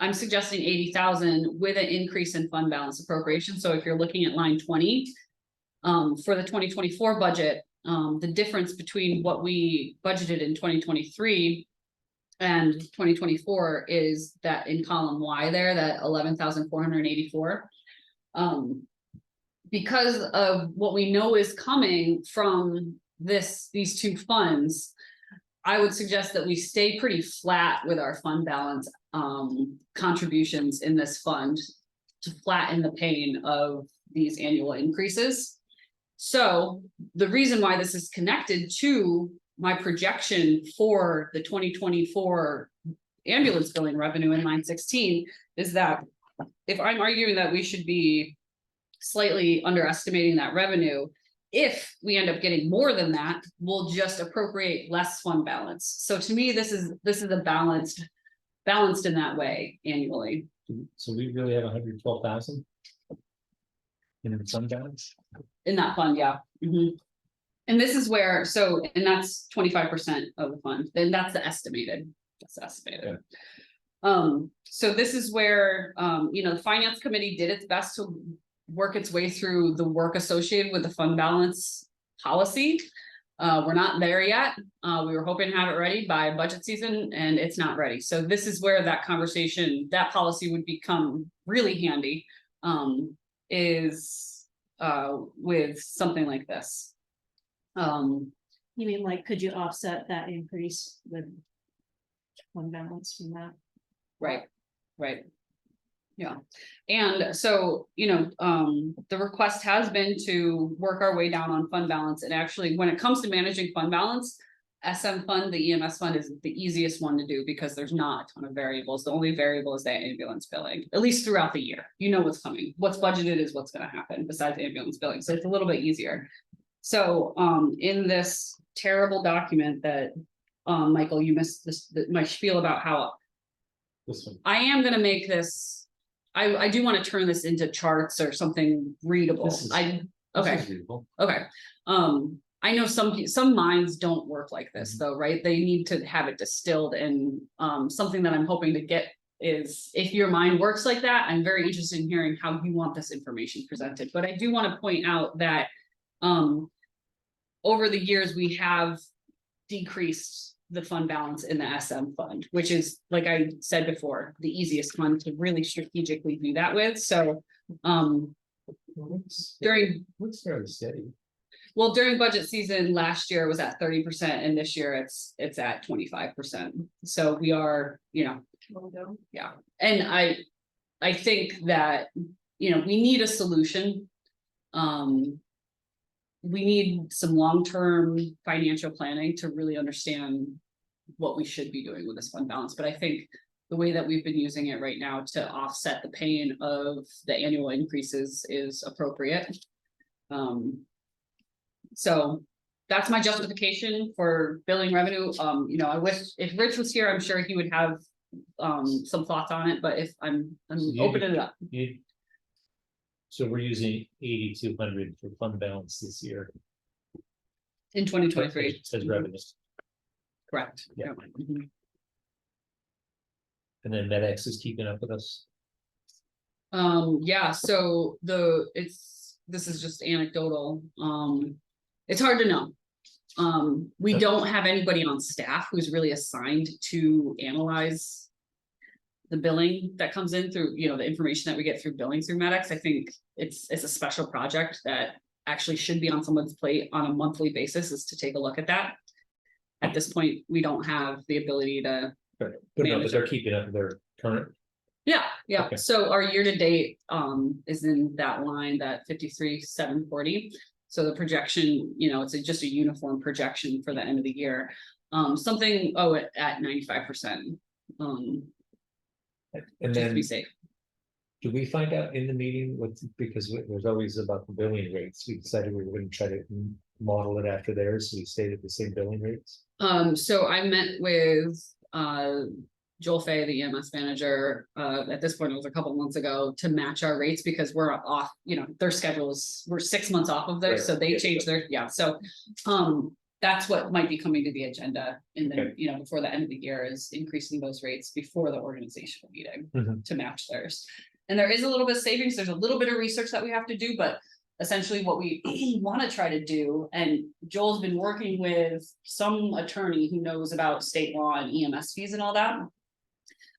I'm suggesting 80,000 with an increase in fund balance appropriation. So if you're looking at line 20, for the 2024 budget, the difference between what we budgeted in 2023 and 2024 is that in column Y there, that 11,484. Because of what we know is coming from these two funds, I would suggest that we stay pretty flat with our fund balance contributions in this fund to flatten the pain of these annual increases. So the reason why this is connected to my projection for the 2024 ambulance billing revenue in line 16 is that if I'm arguing that we should be slightly underestimating that revenue, if we end up getting more than that, we'll just appropriate less fund balance. So to me, this is a balanced in that way annually. So we really have 112,000 in fund balance. In that fund, yeah. Mhm. And this is where, so, and that's 25% of the fund, then that's the estimated, so this is where, the finance committee did its best to work its way through the work associated with the fund balance policy. We're not there yet. We were hoping to have it ready by budget season and it's not ready. So this is where that conversation, that policy would become really handy, with something like this. You mean like, could you offset that increase with fund balance from that? Right. Yeah, and so, the request has been to work our way down on fund balance, and actually, when it comes to managing fund balance, SM fund, the EMS fund is the easiest one to do because there's not a ton of variables. The only variable is that ambulance billing, at least throughout the year. You know what's coming. What's budgeted is what's going to happen besides ambulance billing. So it's a little bit easier. So in this terrible document that Michael, you missed this, my spiel about how This one. I am going to make this. I do want to turn this into charts or something readable. This is- Okay. This is readable. Okay. I know some minds don't work like this though, right? They need to have it distilled, and something that I'm hoping to get is if your mind works like that, I'm very interested in hearing how you want this information presented. But I do want to point out that over the years we have decreased the fund balance in the SM fund, which is, like I said before, the easiest one to really strategically do that with. So during Looks fairly steady. Well, during budget season last year it was at 30%, and this year it's at 25%. So we are, yeah. And I think that, we need a solution. We need some long-term financial planning to really understand what we should be doing with this fund balance. But I think the way that we've been using it right now to offset the pain of the annual increases is appropriate. So that's my justification for billing revenue. I wish if Rich was here, I'm sure he would have some thoughts on it, but if I'm opening it up. So we're using 8,200 for fund balance this year. In 2023. Says revenue. Correct. Yeah. Mhm. And then MedX is keeping up with us. Yeah, so this is just anecdotal. It's hard to know. We don't have anybody on staff who's really assigned to analyze the billing that comes in through, you know, the information that we get through billing through Medix, I think it's a special project that actually should be on someone's plate on a monthly basis, is to take a look at that. At this point, we don't have the ability to, But no, but Manager. they're keeping up with their current, yeah, Okay. so our year to date is in that line, that 53,740. So the projection, you know, it's just a uniform projection for the end of the year. Something, at 95%. and Just to be then safe. do we find out in the meeting with, because there's always about the billing rates, we decided we were gonna try to model it after theirs, so we stayed at the same billing rates. So I met with Joel Fay, the EMS manager, at this point, it was a couple months ago, to match our rates because we're off, you know, their schedules, we're 6 months off of theirs, Right, so they yeah, changed their, so. That's what might be coming to the agenda in the, Okay. you know, before the end of the year, is increasing those rates before the organizational meeting Mhm. to match theirs. And there is a little bit of savings, there's a little bit of research that we have to do, but essentially what we want to try to do, and Joel's been working with some attorney who knows about state law and EMS fees and all that.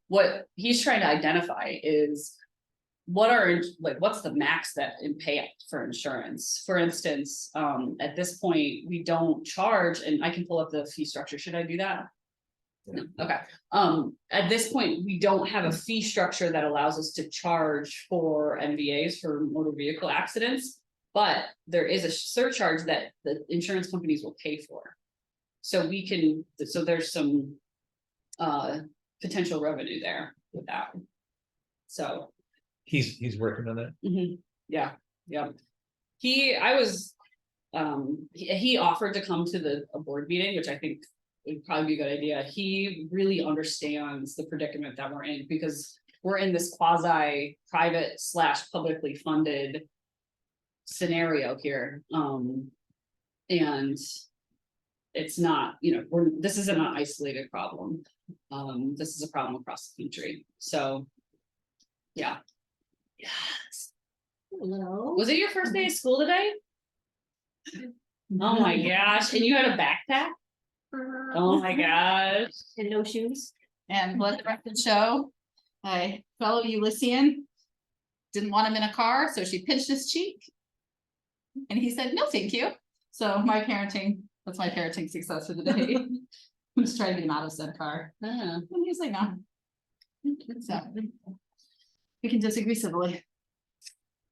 What he's trying to identify is what are, like, what's the max that in pay for insurance? For instance, at this point, we don't charge, and I can pull up the fee structure. Should I do that? No, okay. At this point, we don't have a fee structure that allows us to charge for MVAs for motor vehicle accidents. But there is a surcharge that the insurance companies will pay for. So we can, so there's some potential revenue there with that. So. He's working on that. Yeah. I was, he offered to come to a board meeting, which I think would probably be a good idea. He really understands the predicament that we're in, because we're in this quasi private / publicly funded scenario here. And it's not, you know, this isn't an isolated problem. This is a problem across the country. So, yeah. Yes. Hello. Was it your first day of school today? Oh my gosh, and you had a backpack? Oh my gosh. And no shoes? And let the record show, a fellow Ulyssean didn't want him in a car, so she pinched his cheek. And he said, no, thank you. So that's my parenting success for the day. I'm just trying to get him out of said car. And he's like, no. So we can disagree civilly.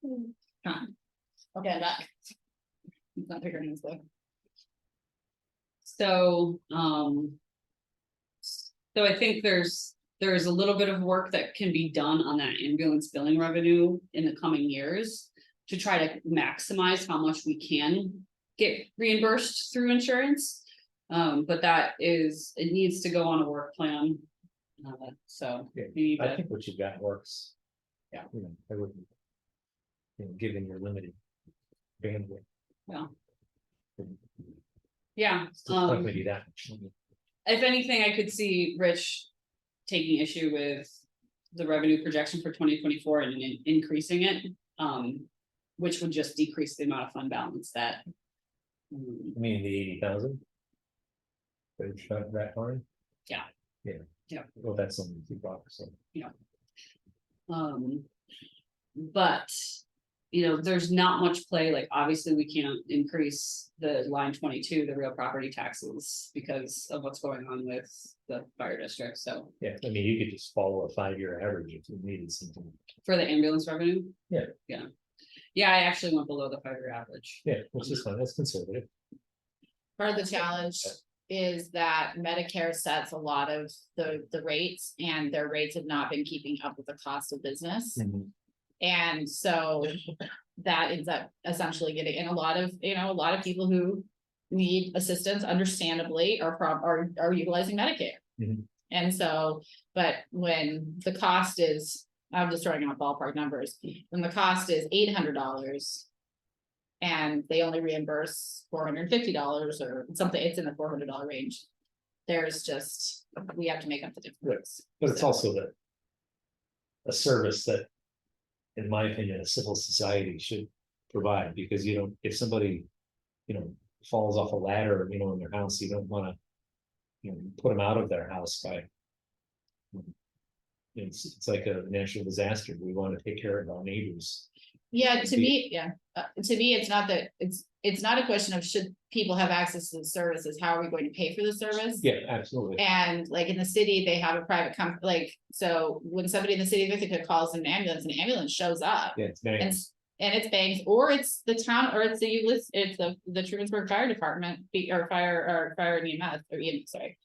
Come on. Okay, I'm back. He's not bigger than this though. So, I think there is a little bit of work that can be done on that ambulance billing revenue in the coming years to try to maximize how much we can get reimbursed through insurance. But it needs to go on a work plan. So Yeah, we need I to, think what you've got works. Yeah. You know, I wouldn't. You know, given your limited bandwidth. yeah. It's not gonna be that much. If anything, I could see Rich taking issue with the revenue projection for 2024 and increasing it. Which would just decrease the amount of fund balance that. I mean, the 80,000. They shot that hard. Yeah. Yeah. Yeah. Well, that's only $2, so. But, you know, there's not much play, like, obviously, we can't increase the line 22, the real property taxes, because of what's going on with the fire district, so. Yeah, I mean, you could just follow a 5-year average if you needed something. For the ambulance revenue? Yeah. Yeah, I actually went below the 5-year average. Yeah, which is fine, that's conservative. Part of the challenge is that Medicare sets a lot of the rates, and their rates have not been keeping up with the cost of business. And so that ends up essentially getting, and a lot of people who need assistance understandably are utilizing Medicare. And so, but when the cost is, I'm just throwing out ballpark numbers, when the cost is $800. And they only reimburse $450 or something, it's in the $400 range. We have to make up the difference. But it's also a service that, in my opinion, a civil society should provide, because if somebody, falls off a ladder, in their house, you don't wanna, put them out of their house by, It's like a natural disaster. We want to take care of our neighbors. Yeah, to me, it's not that, it's not a question of should people have access to the services, how are we going to pay for the service? Yeah, absolutely. And like in the city, they have a private company, like, so when somebody in the city of Ithaca calls an ambulance shows up. Yeah, it's very. And it's banks, or it's the town, or it's it's the Trumansburg Fire Department, or fire and EMS, or EMS, sorry.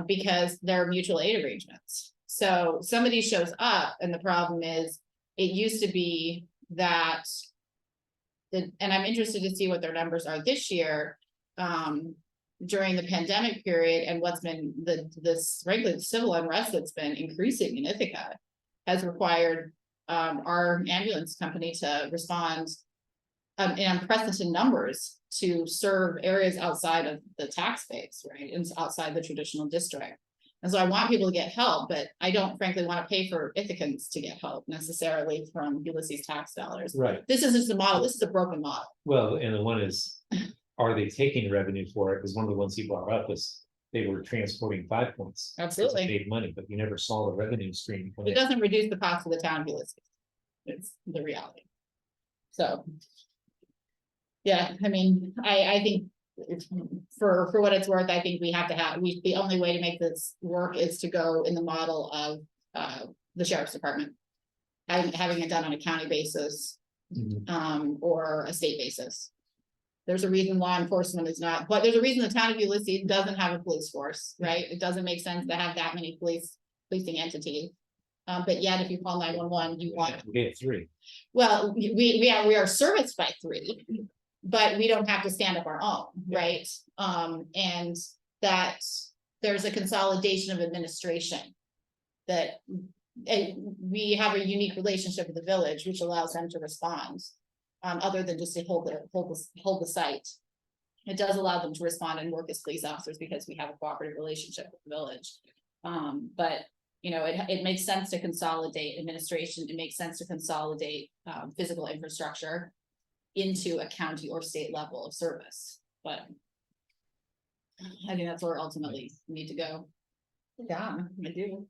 Because they're mutual aid arrangements. So somebody shows up and the problem is, it used to be that. And I'm interested to see what their numbers are this year. During the pandemic period and what's been frankly, the civil unrest that's been increasing in Ithaca. Has required our ambulance company to respond. In unprecedented numbers to serve areas outside of the tax base, right, and outside the traditional district. And so I want people to get help, but I don't frankly want to pay for Ithacans to get help necessarily from Ulysses tax dollars. Right. This is just a model, this is a broken model. Well, and the one is, are they taking revenue for it? Because one of the ones he brought up was they were transporting 5 points. Absolutely. Made money, but you never saw the revenue stream. from It it. doesn't reduce the cost of the town of Ulysses. It's the reality. So. Yeah, I mean, I think it's for what it's worth, I think we have to the only way to make this work is to go in the model of the sheriff's department. Having it done on a county basis, Mhm. or a state basis. There's a reason law enforcement is not, but there's a reason the town of Ulysses doesn't have a police force, right? It doesn't make sense to have that many policing entities. But yet if you call 911, you want, We had 3. well, we are serviced by 3. But we don't have to stand up our own, right? And that there's a consolidation of administration. That we have a unique relationship with the village, which allows them to respond. Other than just to hold the site. It does allow them to respond and work as police officers because we have a cooperative relationship with the village. But you know, it makes sense to consolidate administration, it makes sense to consolidate physical infrastructure into a county or state level of service, but I think that's where ultimately we need to go. Yeah, I do.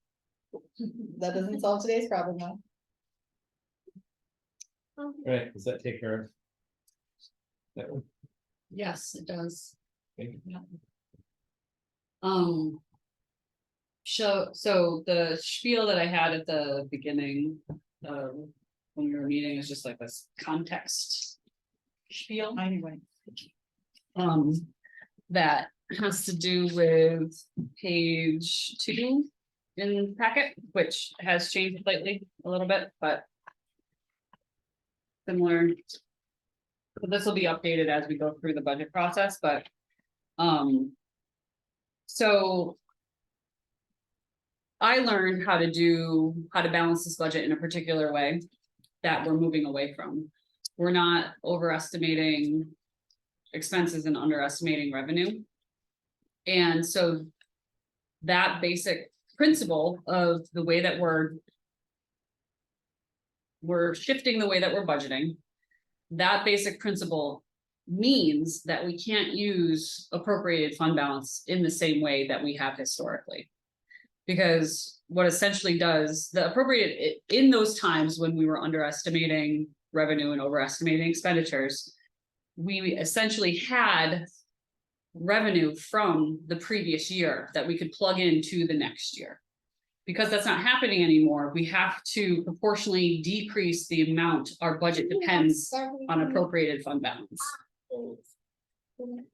That doesn't solve today's problem though. Right, does that take care of? That one? Yes, it does. Okay. So the spiel that I had at the beginning, when we were meeting is just like this context spiel. Anyway. That has to do with page 2 in the packet, which has changed slightly a little bit, but similar. So this will be updated as we go through the budget process, but so I learned how to balance this budget in a particular way that we're moving away from. We're not overestimating expenses and underestimating revenue. And so that basic principle of the way that we're shifting the way that we're budgeting, that basic principle means that we can't use appropriated fund balance in the same way that we have historically. Because what essentially does the appropriate in those times when we were underestimating revenue and overestimating expenditures, we essentially had revenue from the previous year that we could plug into the next year. Because that's not happening anymore, we have to proportionally decrease the amount our budget depends on appropriated fund balance.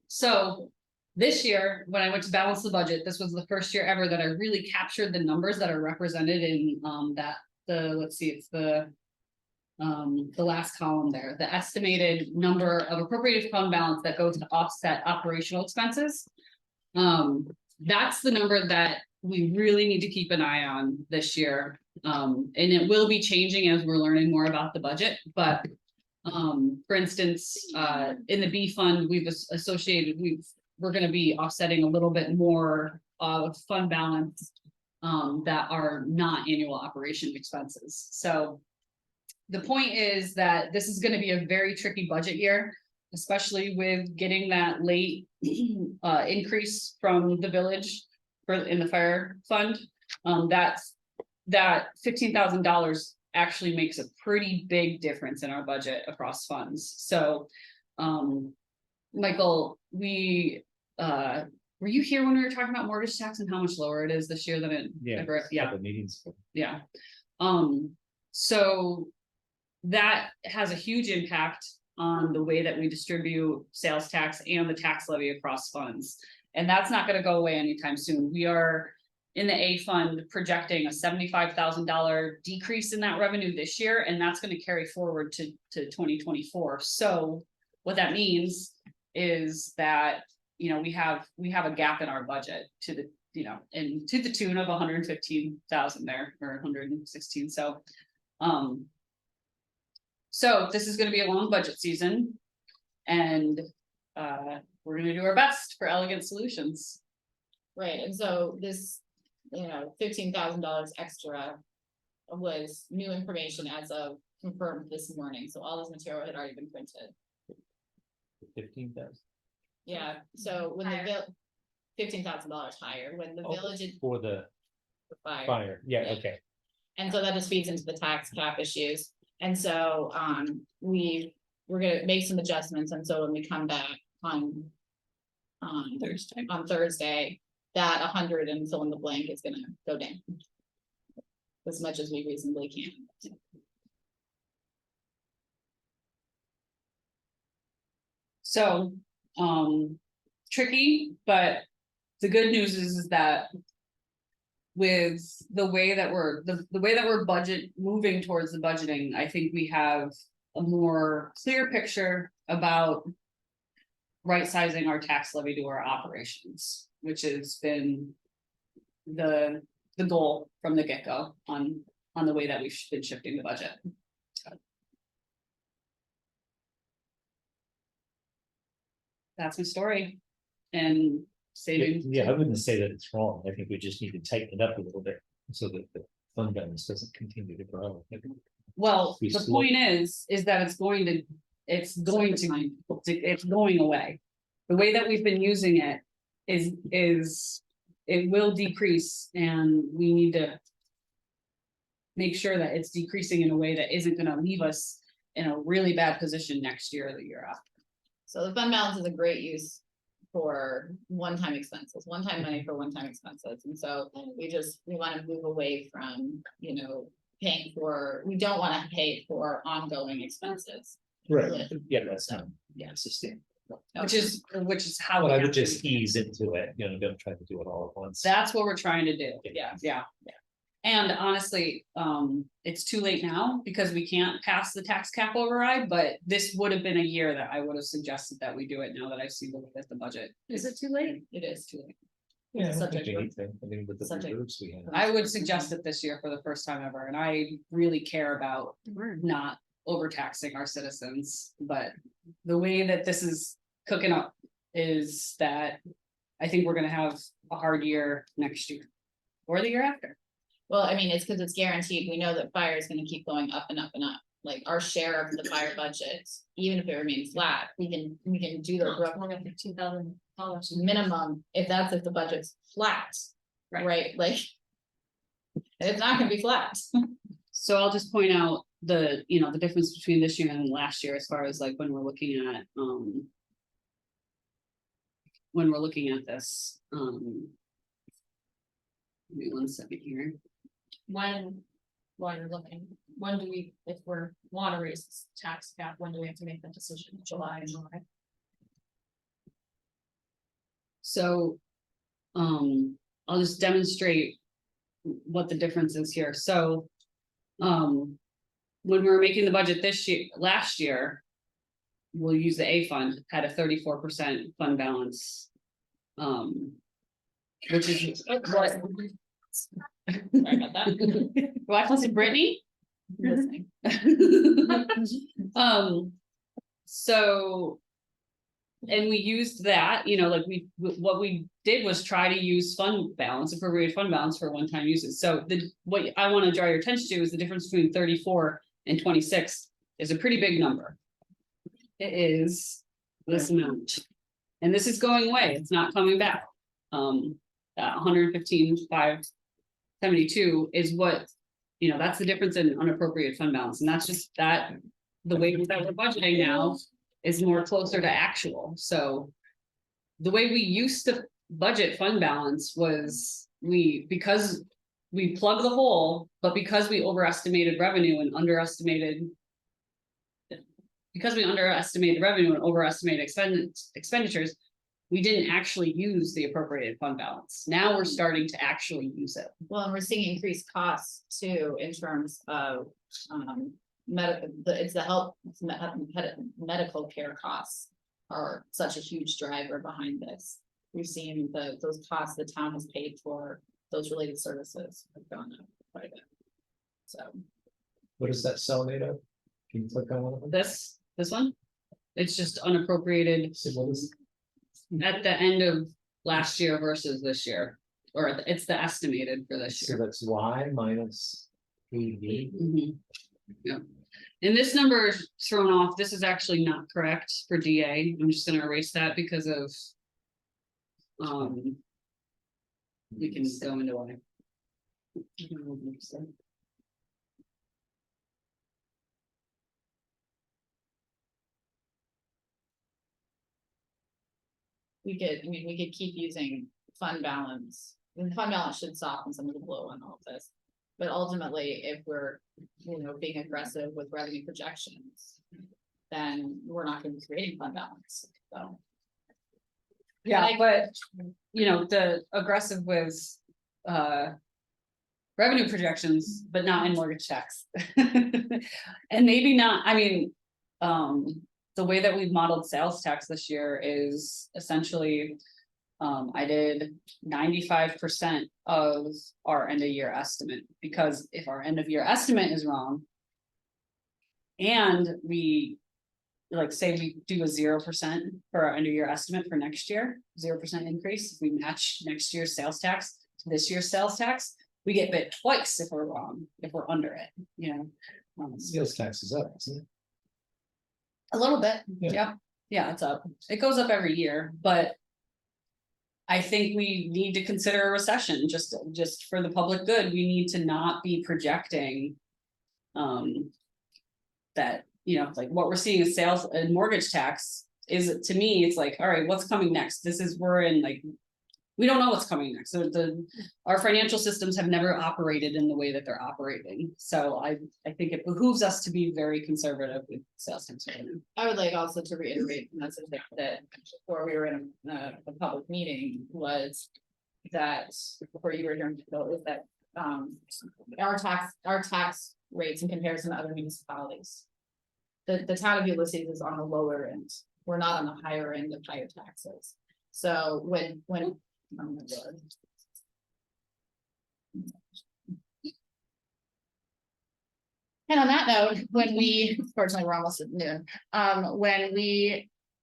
So this year, when I went to balance the budget, this was the first year ever that I really captured the numbers that are represented in the last column there, the estimated number of appropriated fund balance that goes to offset operational expenses. That's the number that we really need to keep an eye on this year. And it will be changing as we're learning more about the budget, but for instance, in the B fund, we're going to be offsetting a little bit more of fund balance that are not annual operation expenses. So the point is that this is going to be a very tricky budget year, especially with getting that late increase from the village in the fire fund. That's that $15,000 actually makes a pretty big difference in our budget across funds, so. Michael, were you here when we were talking about mortgage tax and how much lower it is this year than it Yeah. ever, yeah. Couple meetings. Yeah, so that has a huge impact on the way that we distribute sales tax and the tax levy across funds. And that's not gonna go away anytime soon. We are in the A fund projecting a $75,000 decrease in that revenue this year, and that's gonna carry forward to 2024. So what that means is that, you know, we have a gap in our budget to the, you know, and to the tune of 115,000 there, or 116, so. So this is gonna be a long budget season. And we're gonna do our best for Elegant Solutions. Right, and so this, $15,000 extra was new information as of confirmed this morning, so all this material had already been printed. 15,000 Yeah, so when the $15,000 higher, when the village is for the fire. fire, yeah, Yeah. okay. And so that just feeds into the tax cap issues. And so, we're gonna make some adjustments, and so when we come back on Thursday, that 100 and fill in the blank is gonna go down. As much as we reasonably can. So, tricky, but the good news is that. With the way that we're, the way that we're moving towards the budgeting, I think we have a more clear picture about. Right sizing our tax levy to our operations, which has been the goal from the get-go on the way that we've been shifting the budget. That's my story. And saving. Yeah, I wouldn't say that it's wrong. I think we just need to tighten it up a little bit so that the fund balance doesn't continue to grow. Well, We the slow- point is that it's going away. The way that we've been using it is it will decrease, and we need to. Make sure that it's decreasing in a way that isn't gonna leave us in a really bad position next year or the year after. So the fund balance is a great use for one-time expenses, one-time money for one-time expenses. And so we wanna move away from, paying for, we don't wanna pay for ongoing expenses. Right, yeah, that's not, Yeah. sustainable. Which is how. But I we would just actually- ease into it, don't try to do it all at once. That's what we're trying to do, yeah. And honestly, it's too late now because we can't pass the tax cap override, but this would have been a year that I would have suggested that we do it now that I see the budget. Is it too late? It is too late. Yeah, I don't Subject think to- anything, I mean, with the subject- reserves we have. I would suggest it this year for the first time ever, and I really care about not overtaxing our citizens, but the way that this is cooking up is that I think we're gonna have a hard year next year or the year after. Well, I mean, it's because it's guaranteed. We know that fire is gonna keep going up and up and up. Like our share of the fire budget, even if it remains flat, we can do the rough $15,000. minimum if the budget's flat. Right, like. It's not gonna be flat. So I'll just point out the difference between this year and last year as far as like when we're looking at, this, give me 1 second here. While you're looking, when do we, if we're wanna raise this tax cap, when do we have to make that decision? July? So, I'll just demonstrate what the difference is here. So, when we were making the budget last year, we'll use the A fund, had a 34% fund balance. Which is what. Sorry about that. What was it, Brittany? Listening. So. And we used that, what we did was try to use appropriate fund balance for one-time uses. So what I want to draw your attention to is the difference between 34 and 26 is a pretty big number. It is this amount. And this is going away. It's not coming back. 115,572 is what You know, that's the difference in unappropriated fund balance, and that's just that, the way that we're budgeting now is more closer to actual, so. The way we used to budget fund balance was because we plug the hole, but because we overestimated revenue and underestimated. Because we underestimated revenue and overestimated expenditures, we didn't actually use the appropriated fund balance. Now we're starting to actually use it. Well, and we're seeing increased costs too, in terms of, it's the health, medical care costs. Are such a huge driver behind this. We've seen those costs the town has paid for those related services have gone up quite a bit. So, What is that cell made of? Can you click on one of them? This one, it's just unappropriated See what is, at the end of last year versus this year. Or it's the estimated for this so year. that's Y minus AV. Mhm. Yeah, and this number is thrown off. This is actually not correct for DA. I'm just gonna erase that because of. We can go into why. we could keep using fund balance. And fund balance should soften some of the blow on all of this. But ultimately, if we're, being aggressive with revenue projections, then we're not gonna be creating fund balance, so. Yeah, but, the aggressive with, revenue projections, but not in mortgage checks. And maybe not, the way that we've modeled sales tax this year is essentially. I did 95% of our end of year estimate, because if our end of year estimate is wrong. And we, say we do a 0% for our end of year estimate for next year, 0% increase, if we match next year's sales tax to this year's sales tax. We get bit twice if we're wrong, if we're under it, Sales tax is up, isn't it? A little bit, Yeah, it's up. It goes up every year, but. I think we need to consider a recession, just for the public good. We need to not be projecting. That, what we're seeing is sales and mortgage tax is, to me, it's like, all right, what's coming next? We're in we don't know what's coming next. So our financial systems have never operated in the way that they're operating. So I think it behooves us to be very conservative with sales tax revenue. I would like also to reiterate the message that before we were in a public meeting was that before you were here, is that our tax rates in comparison to other municipalities. The town of Ulysses is on the lower end. We're not on the higher end of higher taxes. So when oh my God. And on that note, fortunately, we're almost at noon,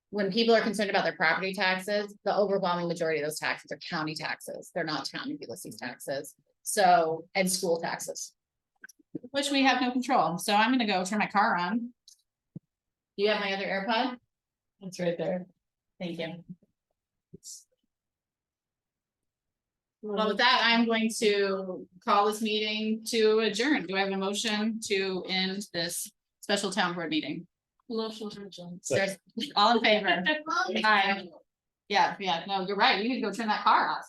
when people are concerned about their property taxes, the overwhelming majority of those taxes are county taxes. They're not town of Ulysses taxes. So, and school taxes, which we have no control. So I'm gonna go turn my car on. Do you have my other AirPod? It's right there. Thank you. Well, with that, I'm going to call this meeting to adjourn. Do I have a motion to end this special town board meeting? Motion to adjourn. All in favor? Aye. Yeah, no, you're right. You need to go turn that car off.